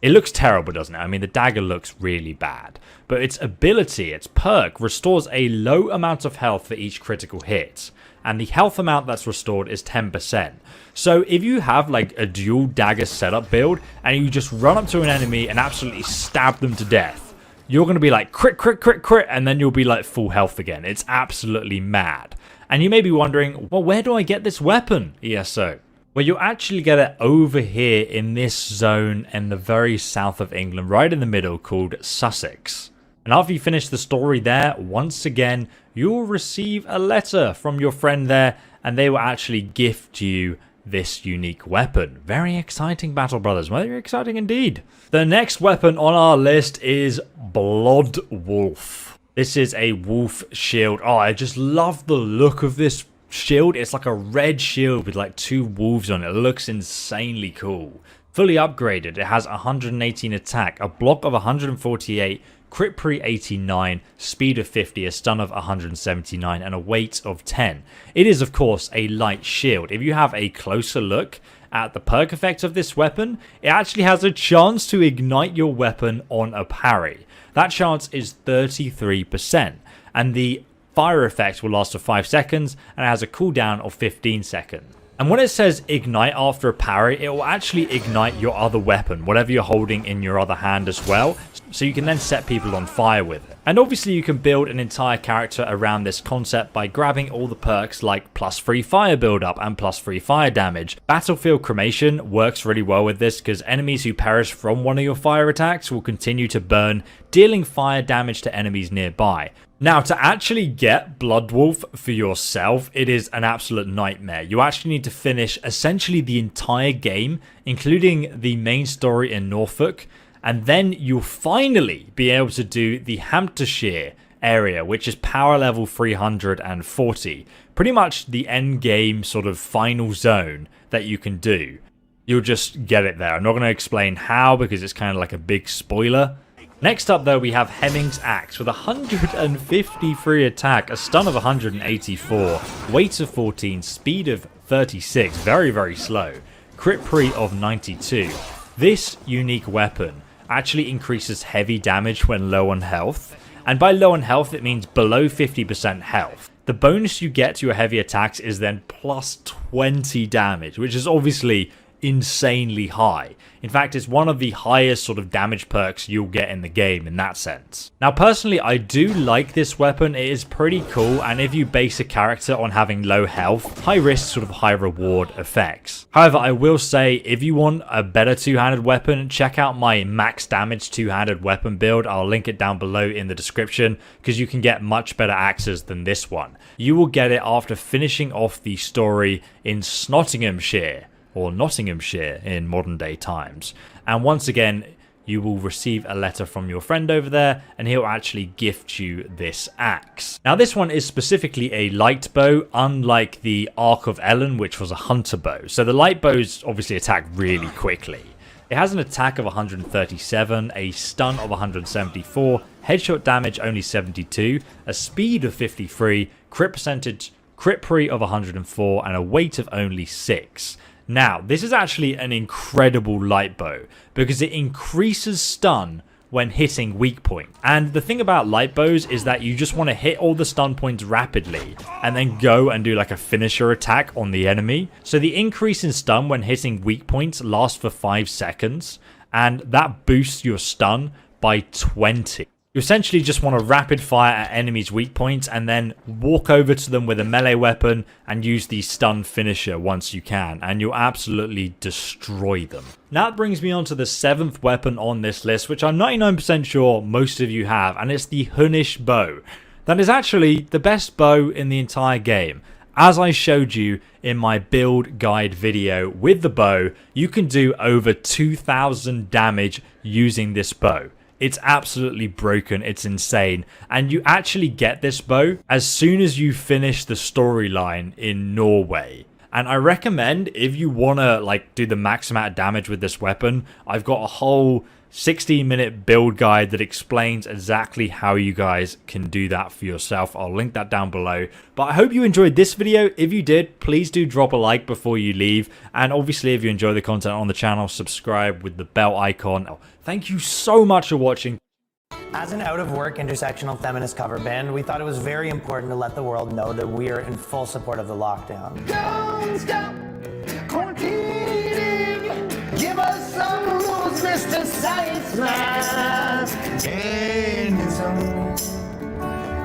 it looks terrible, doesn't it? I mean, the dagger looks really bad. But its ability, its perk, restores a low amount of health for each critical hit. and the health amount that's restored is 10%. So if you have like a dual dagger setup build and you just run up to an enemy and absolutely stab them to death, you're going to be like crit, crit, crit, crit, and then you'll be like full health again. It's absolutely mad. And you may be wondering, well, where do I get this weapon, ESO? Well, you'll actually get it over here in this zone in the very south of England, right in the middle, called Sussex. And after you finish the story there, once again, you'll receive a letter from your friend there, and they will actually gift you this unique weapon. Very exciting, Battle Brothers. Very exciting indeed. The next weapon on our list is Blood Wolf. This is a wolf shield. Oh, I just love the look of this shield. It's like a red shield with like 2 wolves on it. It looks insanely cool. Fully upgraded, it has 118 attack, a block of 148, crit pre 89, speed of 50, a stun of 179, and a weight of 10. It is of course a light shield. If you have a closer look at the perk effect of this weapon, it actually has a chance to ignite your weapon on a parry. That chance is 33%, and the fire effect will last for 5 seconds and it has a cooldown of 15 seconds. And when it says ignite after a parry, it will actually ignite your other weapon, whatever you're holding in your other hand as well, so you can then set people on fire with it. And obviously you can build an entire character around this concept by grabbing all the perks like +3 fire build-up and +3 fire damage. Battlefield Cremation works really well with this because enemies who perish from one of your fire attacks will continue to burn, dealing fire damage to enemies nearby. Now, to actually get Blood Wolf for yourself, it is an absolute nightmare. You actually need to finish essentially the entire game, including the main story in Norfolk, and then you'll finally be able to do the Hampshire area, which is power level 340. Pretty much the end game sort of final zone that you can do. You'll just get it there. I'm not going to explain how because it's kind of like a big spoiler. Next up though, we have Hemming's Axe with 153 attack, a stun of 184, weight of 14, speed of 36, very, very slow, crit pre of 92. This unique weapon actually increases heavy damage when low on health, and by low on health it means below 50% health. The bonus you get to your heavy attacks is then plus 20 damage, which is obviously insanely high. In fact, it's one of the highest sort of damage perks you'll get in the game in that sense. Now, personally, I do like this weapon. It is pretty cool, and if you base a character on having low health, high risk, sort of high reward effects. However, I will say, if you want a better two-handed weapon, check out my max damage two-handed weapon build. I'll link it down below in the description, because you can get much better axes than this one. You will get it after finishing off the story in Nottinghamshire, or Nottinghamshire in modern day times. And once again, you will receive a letter from your friend over there, and he'll actually gift you this axe. Now, this one is specifically a light bow, unlike the Ark of Ellen, which was a hunter bow. So the light bows obviously attack really quickly. It has an attack of 137, a stun of 174, headshot damage only 72, a speed of 53, crit pre of 104, and a weight of only 6. Now, this is actually an incredible light bow because it increases stun when hitting weak point. And the thing about light bows is that you just want to hit all the stun points rapidly and then go and do like a finisher attack on the enemy. So the increase in stun when hitting weak points lasts for 5 seconds, and that boosts your stun by 20. You essentially just want to rapid fire at enemies' weak points and then walk over to them with a melee weapon and use the stun finisher once you can, and you'll absolutely destroy them. Now that brings me on to the 7th weapon on this list, which I'm 99% sure most of you have, and it's the Hunnish bow. That is actually the best bow in the entire game. As I showed you in my build guide video with the bow, you can do over 2,000 damage using this bow. It's absolutely broken, it's insane, and you actually get this bow as soon as you finish the storyline in Norway. And I recommend, if you want to like do the max amount of damage with this weapon, I've got a whole 16-minute build guide that explains exactly how you guys can do that for yourself. I'll link that down below. But I hope you enjoyed this video. If you did, please do drop a like before you leave. And obviously, if you enjoy the content on the channel, subscribe with the bell icon. Thank you so much for watching. As an out-of-work intersectional feminist cover band, we thought it was very important to let the world know that we are in full support of the lockdown. Don't stop quarantining. Give us some rules, Mr. Science Man. And some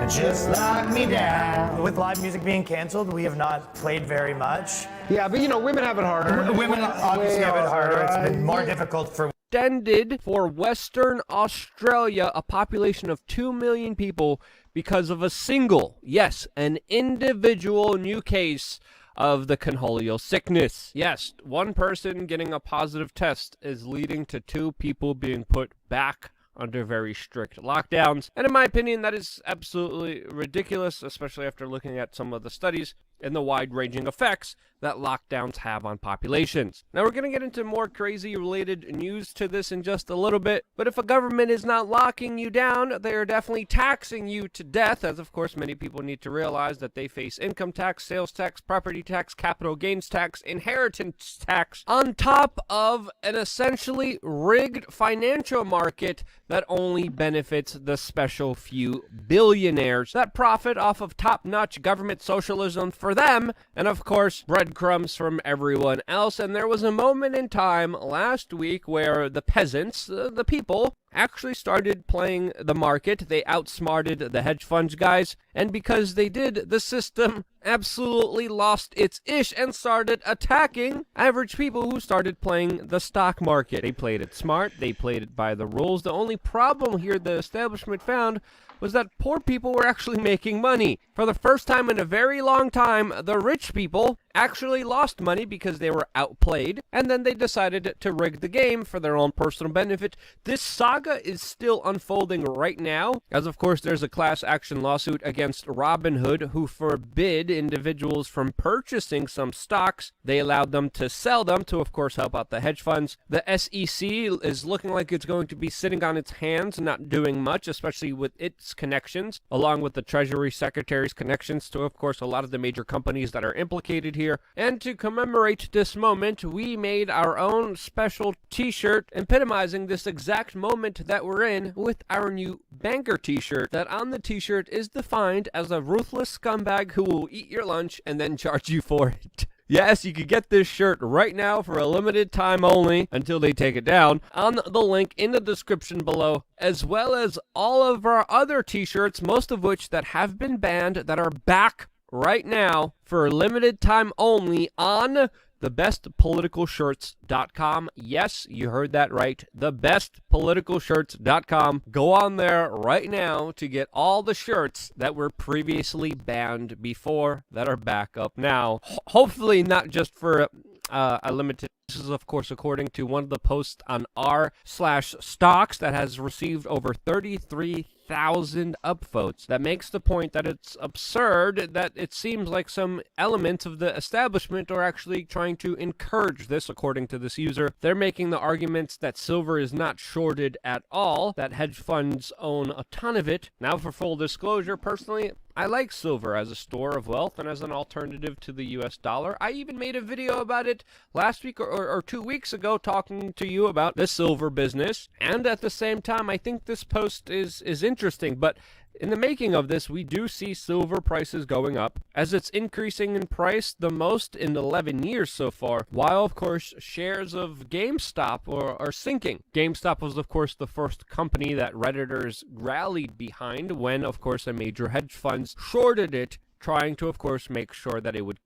just lock me down. With live music being canceled, we have not played very much. Yeah, but you know, women have it harder. Women obviously have it harder. It's been more difficult for Extended for Western Australia, a population of 2 million people, because of a single, yes, an individual new case of the conholial sickness. Yes, one person getting a positive test is leading to 2 people being put back under very strict lockdowns. And in my opinion, that is absolutely ridiculous, especially after looking at some of the studies and the wide-ranging effects that lockdowns have on populations. Now, we're going to get into more crazy related news to this in just a little bit, but if a government is not locking you down, they are definitely taxing you to death, as of course many people need to realize that they face income tax, sales tax, property tax, capital gains tax, inheritance tax, on top of an essentially rigged financial market that only benefits the special few billionaires that profit off of top-notch government socialism for them, and of course breadcrumbs from everyone else. And there was a moment in time last week where the peasants, the people, actually started playing the market. They outsmarted the hedge funds guys, and because they did, the system absolutely lost its ish and started attacking average people who started playing the stock market. They played it smart, they played it by the rules. The only problem here the establishment found was that poor people were actually making money. For the first time in a very long time, the rich people actually lost money because they were outplayed, and then they decided to rig the game for their own personal benefit. This saga is still unfolding right now, as of course there's a class action lawsuit against Robinhood, who forbid individuals from purchasing some stocks. They allowed them to sell them to, of course, help out the hedge funds. The SEC is looking like it's going to be sitting on its hands, not doing much, especially with its connections, along with the Treasury Secretary's connections to, of course, a lot of the major companies that are implicated here. And to commemorate this moment, we made our own special t-shirt epitomizing this exact moment that we're in with our new banker t-shirt. That on the t-shirt is defined as a ruthless scumbag who will eat your lunch and then charge you for it. Yes, you can get this shirt right now for a limited time only until they take it down on the link in the description below, as well as all of our other t-shirts, most of which that have been banned, that are back right now for a limited time only on thebestpoliticalshirts.com. Yes, you heard that right. Thebestpoliticalshirts.com. Go on there right now to get all the shirts that were previously banned before that are back up now. Hopefully not just for a limited. This is, of course, according to one of the posts on r/stocks that has received over 33,000 upvotes. That makes the point that it's absurd that it seems like some elements of the establishment are actually trying to encourage this, according to this user. They're making the arguments that silver is not shorted at all, that hedge funds own a ton of it. Now, for full disclosure, personally, I like silver as a store of wealth and as an alternative to the US dollar. I even made a video about it last week or 2 weeks ago, talking to you about the silver business. And at the same time, I think this post is interesting. But in the making of this, we do see silver prices going up, as it's increasing in price the most in 11 years so far, while, of course, shares of GameStop are sinking. GameStop was, of course, the first company that Redditors rallied behind when, of course, a major hedge funds shorted it, trying to, of course, make sure that it would.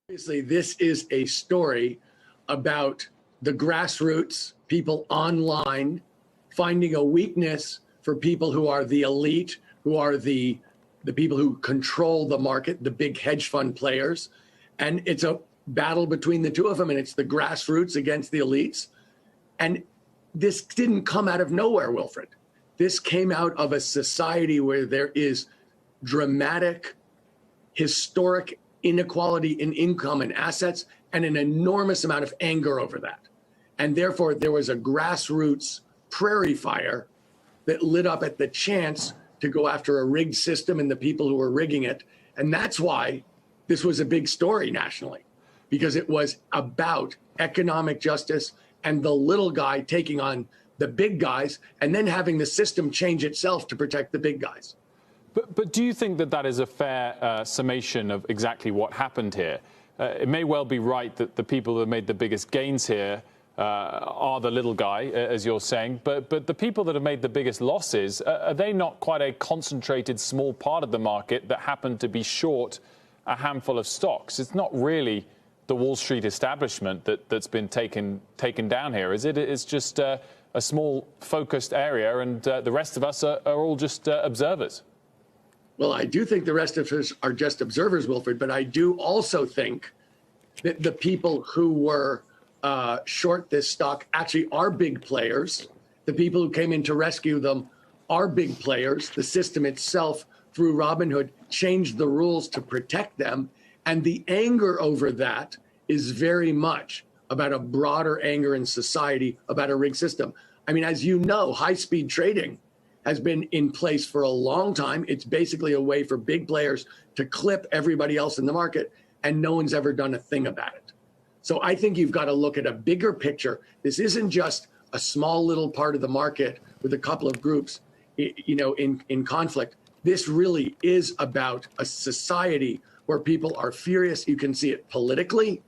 Obviously, this is a story about the grassroots, people online, finding a weakness for people who are the elite, who are the people who control the market, the big hedge fund players. And it's a battle between the two of them, and it's the grassroots against the elites. And this didn't come out of nowhere, Wilfred. This came out of a society where there is dramatic, historic inequality in income and assets, and an enormous amount of anger over that. And therefore, there was a grassroots prairie fire that lit up at the chance to go after a rigged system and the people who were rigging it. And that's why this was a big story nationally, because it was about economic justice and the little guy taking on the big guys and then having the system change itself to protect the big guys. But do you think that that is a fair summation of exactly what happened here? It may well be right that the people that made the biggest gains here are the little guy, as you're saying, but the people that have made the biggest losses, are they not quite a concentrated small part of the market that happen to be short a handful of stocks? It's not really the Wall Street establishment that's been taken down here, is it? It's just a small focused area, and the rest of us are all just observers. Well, I do think the rest of us are just observers, Wilfred, but I do also think that the people who were short this stock actually are big players. The people who came in to rescue them are big players. The system itself, through Robinhood, changed the rules to protect them. And the anger over that is very much about a broader anger in society about a rigged system. I mean, as you know, high-speed trading has been in place for a long time. It's basically a way for big players to clip everybody else in the market, and no one's ever done a thing about it. So I think you've got to look at a bigger picture. This isn't just a small little part of the market with a couple of groups, in conflict. This really is about a society where people are furious. You can see it politically.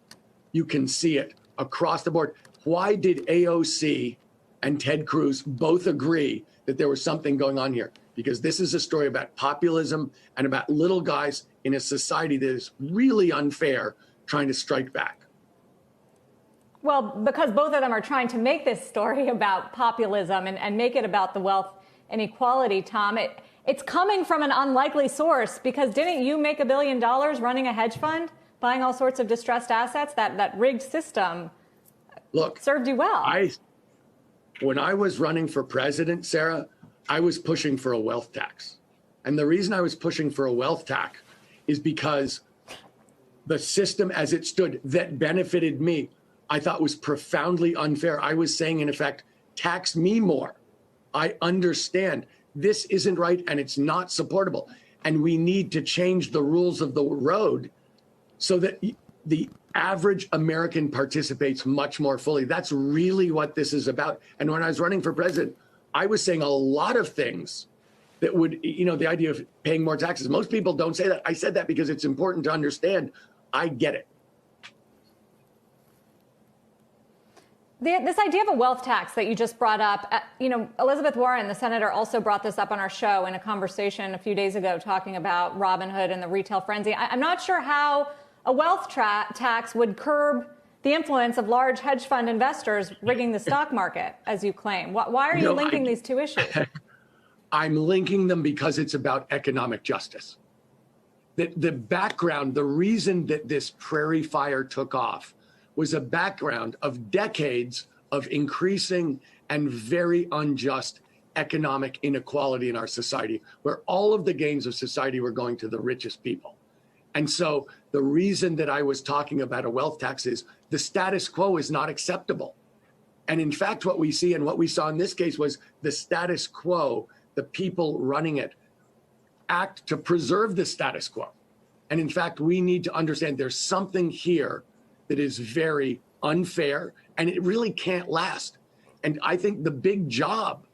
You can see it across the board. Why did AOC and Ted Cruz both agree that there was something going on here? Because this is a story about populism and about little guys in a society that is really unfair trying to strike back. Well, because both of them are trying to make this story about populism and make it about the wealth inequality, Tom, it's coming from an unlikely source, because didn't you make $1 billion running a hedge fund, buying all sorts of distressed assets? That rigged system served you well. When I was running for president, Sarah, I was pushing for a wealth tax. And the reason I was pushing for a wealth tax is because the system as it stood that benefited me, I thought was profoundly unfair. I was saying, in effect, tax me more. I understand this isn't right and it's not supportable. And we need to change the rules of the road so that the average American participates much more fully. That's really what this is about. And when I was running for president, I was saying a lot of things that would, the idea of paying more taxes. Most people don't say that. I said that because it's important to understand. I get it. This idea of a wealth tax that you just brought up, Elizabeth Warren, the senator, also brought this up on our show in a conversation a few days ago talking about Robinhood and the retail frenzy. I'm not sure how a wealth tax would curb the influence of large hedge fund investors rigging the stock market, as you claim. Why are you linking these two issues? I'm linking them because it's about economic justice. The background, the reason that this prairie fire took off was a background of decades of increasing and very unjust economic inequality in our society, where all of the gains of society were going to the richest people. And so the reason that I was talking about a wealth tax is the status quo is not acceptable. And in fact, what we see and what we saw in this case was the status quo, the people running it, act to preserve the status quo. And in fact, we need to understand there's something here that is very unfair, and it really can't last. And I think the big job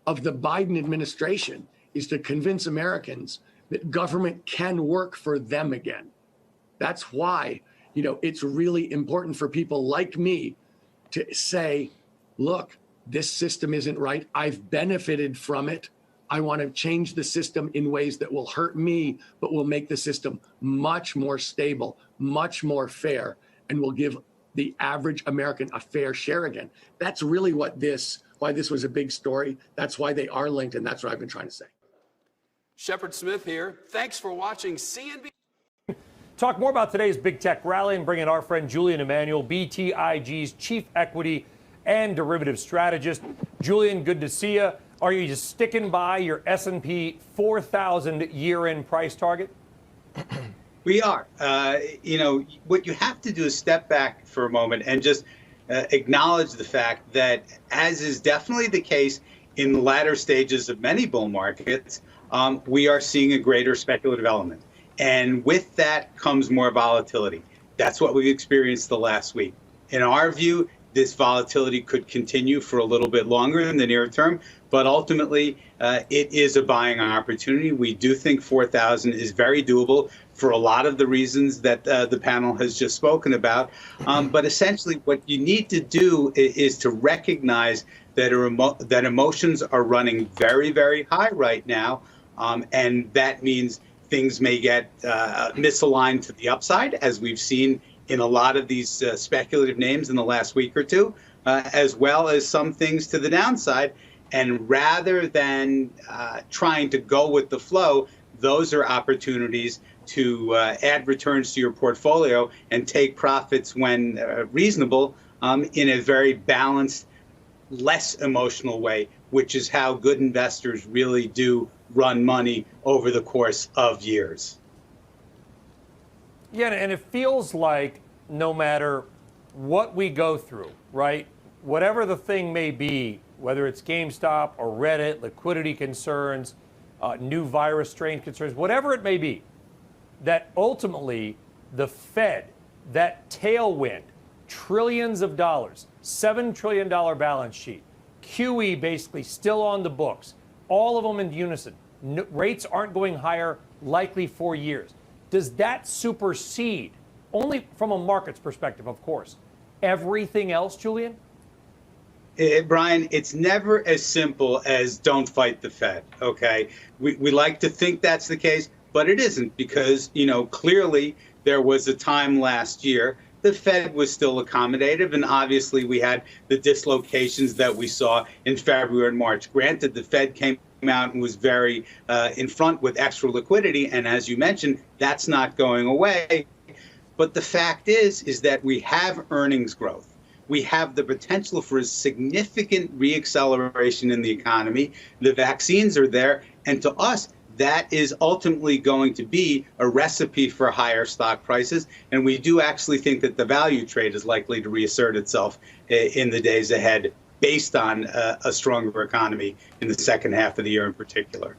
of the Biden administration is to convince Americans that government can work for them again. That's why, it's really important for people like me to say, look, this system isn't right. I've benefited from it. I want to change the system in ways that will hurt me, but will make the system much more stable, much more fair, and will give the average American a fair share again. That's really why this was a big story. That's why they are linked, and that's what I've been trying to say. Shepard Smith here. Thanks for watching CNBC. Talk more about today's big tech rally and bring in our friend Julian Emanuel, BTIG's chief equity and derivative strategist. Julian, good to see you. Are you just sticking by your S&P 4,000 year-end price target? We are. What you have to do is step back for a moment and just acknowledge the fact that, as is definitely the case in the latter stages of many bull markets, we are seeing a greater speculative element. And with that comes more volatility. That's what we've experienced the last week. In our view, this volatility could continue for a little bit longer in the near term, but ultimately it is a buying opportunity. We do think 4,000 is very doable for a lot of the reasons that the panel has just spoken about. But essentially what you need to do is to recognize that emotions are running very, very high right now. And that means things may get misaligned to the upside, as we've seen in a lot of these speculative names in the last week or two, as well as some things to the downside. And rather than trying to go with the flow, those are opportunities to add returns to your portfolio and take profits when reasonable in a very balanced, less emotional way, which is how good investors really do run money over the course of years. Yeah, and it feels like no matter what we go through, right, whatever the thing may be, whether it's GameStop or Reddit, liquidity concerns, new virus strain concerns, whatever it may be, that ultimately the Fed, that tailwind, trillions of dollars, $7 trillion balance sheet, QE basically still on the books, all of them in unison. No, rates aren't going higher likely for years. Does that supersede, only from a market's perspective, of course, everything else, Julian? Brian, it's never as simple as don't fight the Fed, okay? We like to think that's the case, but it isn't, because, you know, clearly there was a time last year the Fed was still accommodative, and obviously we had the dislocations that we saw in February and March. Granted, the Fed came out and was very in front with extra liquidity, and as you mentioned, that's not going away. But the fact is that we have earnings growth. We have the potential for a significant reacceleration in the economy. The vaccines are there, and to us, that is ultimately going to be a recipe for higher stock prices. And we do actually think that the value trade is likely to reassert itself in the days ahead, based on a stronger economy in the second half of the year in particular.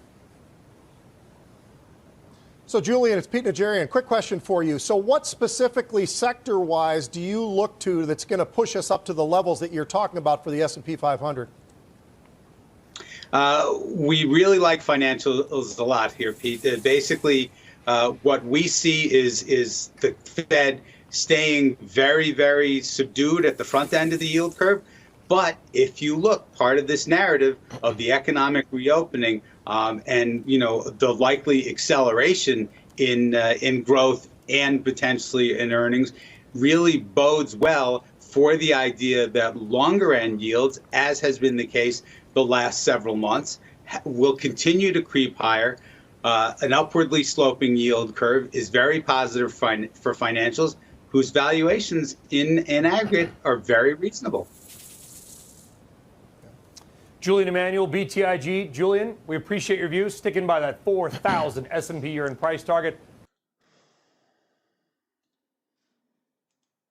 So, Julian, it's Pete Najarian. Quick question for you. So what specifically sector-wise do you look to that's going to push us up to the levels that you're talking about for the S&P 500? We really like financials a lot here, Pete. Basically, what we see is the Fed staying very, very subdued at the front end of the yield curve. But if you look, part of this narrative of the economic reopening and, you know, the likely acceleration in growth and potentially in earnings really bodes well for the idea that longer end yields, as has been the case the last several months, will continue to creep higher. An upwardly sloping yield curve is very positive for financials whose valuations in aggregate are very reasonable. Julian Emanuel, BTIG. Julian, we appreciate your views, sticking by that 4,000 S&P year-end price target.